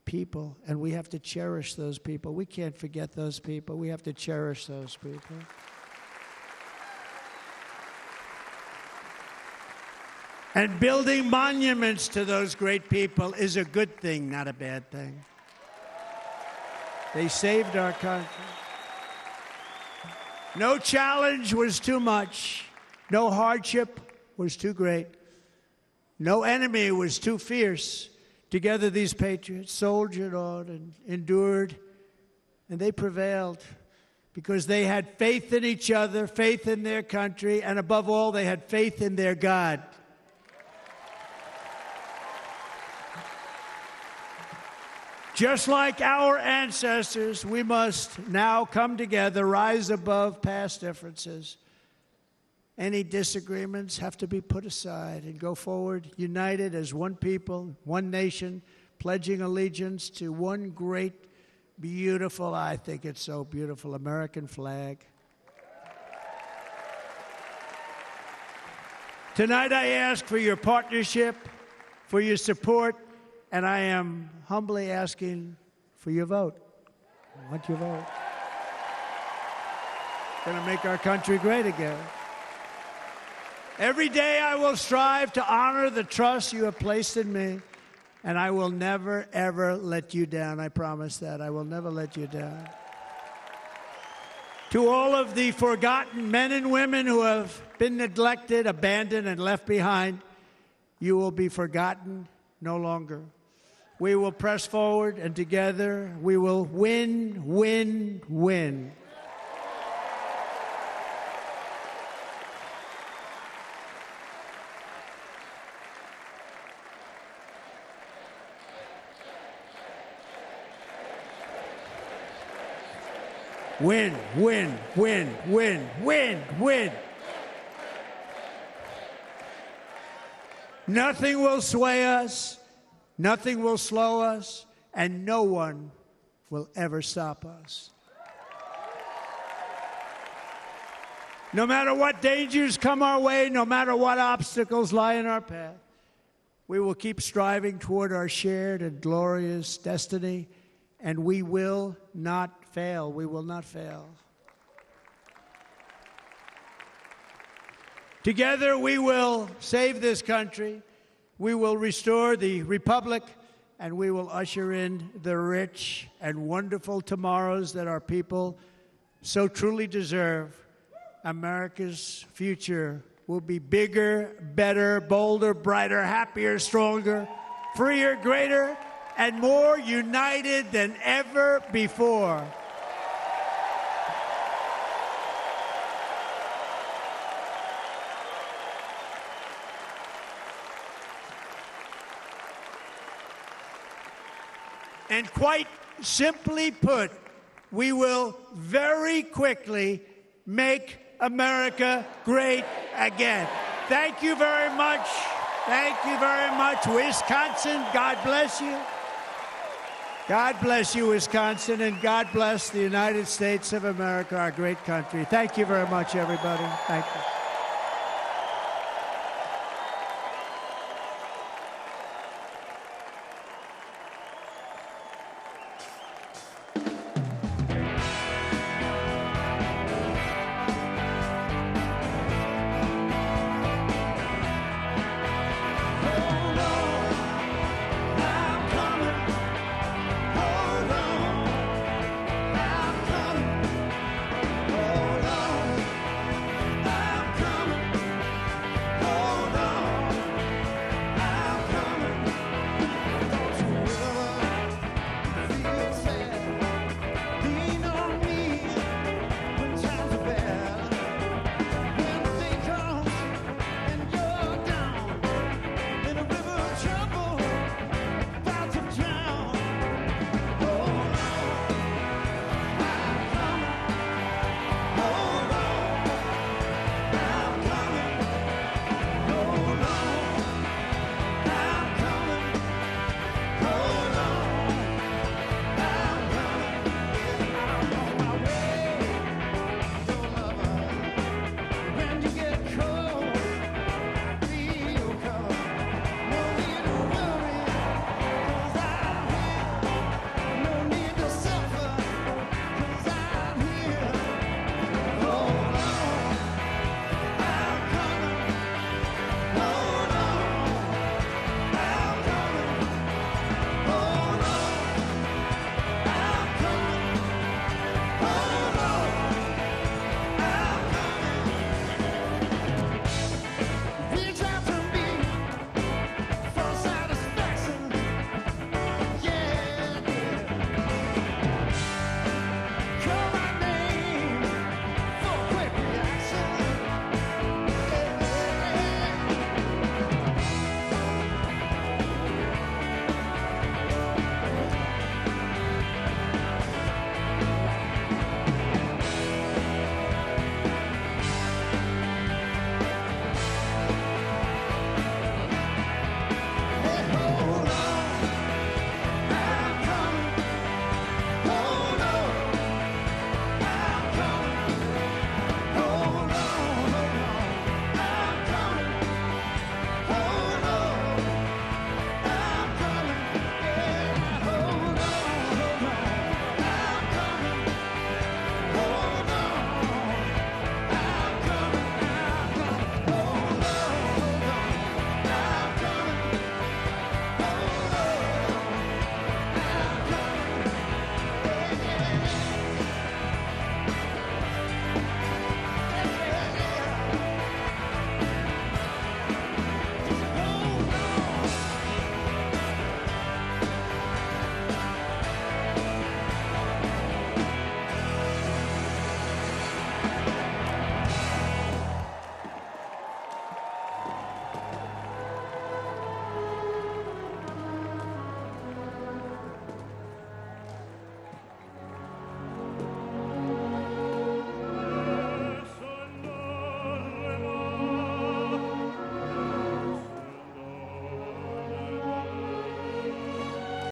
people. And we have to cherish those people. We can't forget those people. We have to cherish those people. And building monuments to those great people is a good thing, not a bad thing. They saved our country. No challenge was too much. No hardship was too great. No enemy was too fierce. Together, these patriots soldiered on and endured, and they prevailed because they had faith in each other, faith in their country, and above all, they had faith in their God. Just like our ancestors, we must now come together, rise above past differences. Any disagreements have to be put aside and go forward, united as one people, one nation, pledging allegiance to one great, beautiful, I think it's so beautiful, American flag. Tonight I ask for your partnership, for your support, and I am humbly asking for your vote. I want your vote. It's going to make our country great again. Every day I will strive to honor the trust you have placed in me, and I will never, ever let you down. I promise that. I will never let you down. To all of the forgotten men and women who have been neglected, abandoned, and left behind, you will be forgotten no longer. We will press forward, and together we will win, win, win. Win, win, win, win, win, win. Nothing will sway us, nothing will slow us, and no one will ever stop us. No matter what dangers come our way, no matter what obstacles lie in our path, we will keep striving toward our shared and glorious destiny, and we will not fail. We will not fail. Together we will save this country. We will restore the republic and we will usher in the rich and wonderful tomorrows that our people so truly deserve. America's future will be bigger, better, bolder, brighter, happier, stronger, freer, greater, and more united than ever before. And quite simply put, we will very quickly make America great again. Thank you very much. Thank you very much, Wisconsin. God bless you. God bless you, Wisconsin, and God bless the United States of America, our great country. Thank you very much, everybody. Thank you.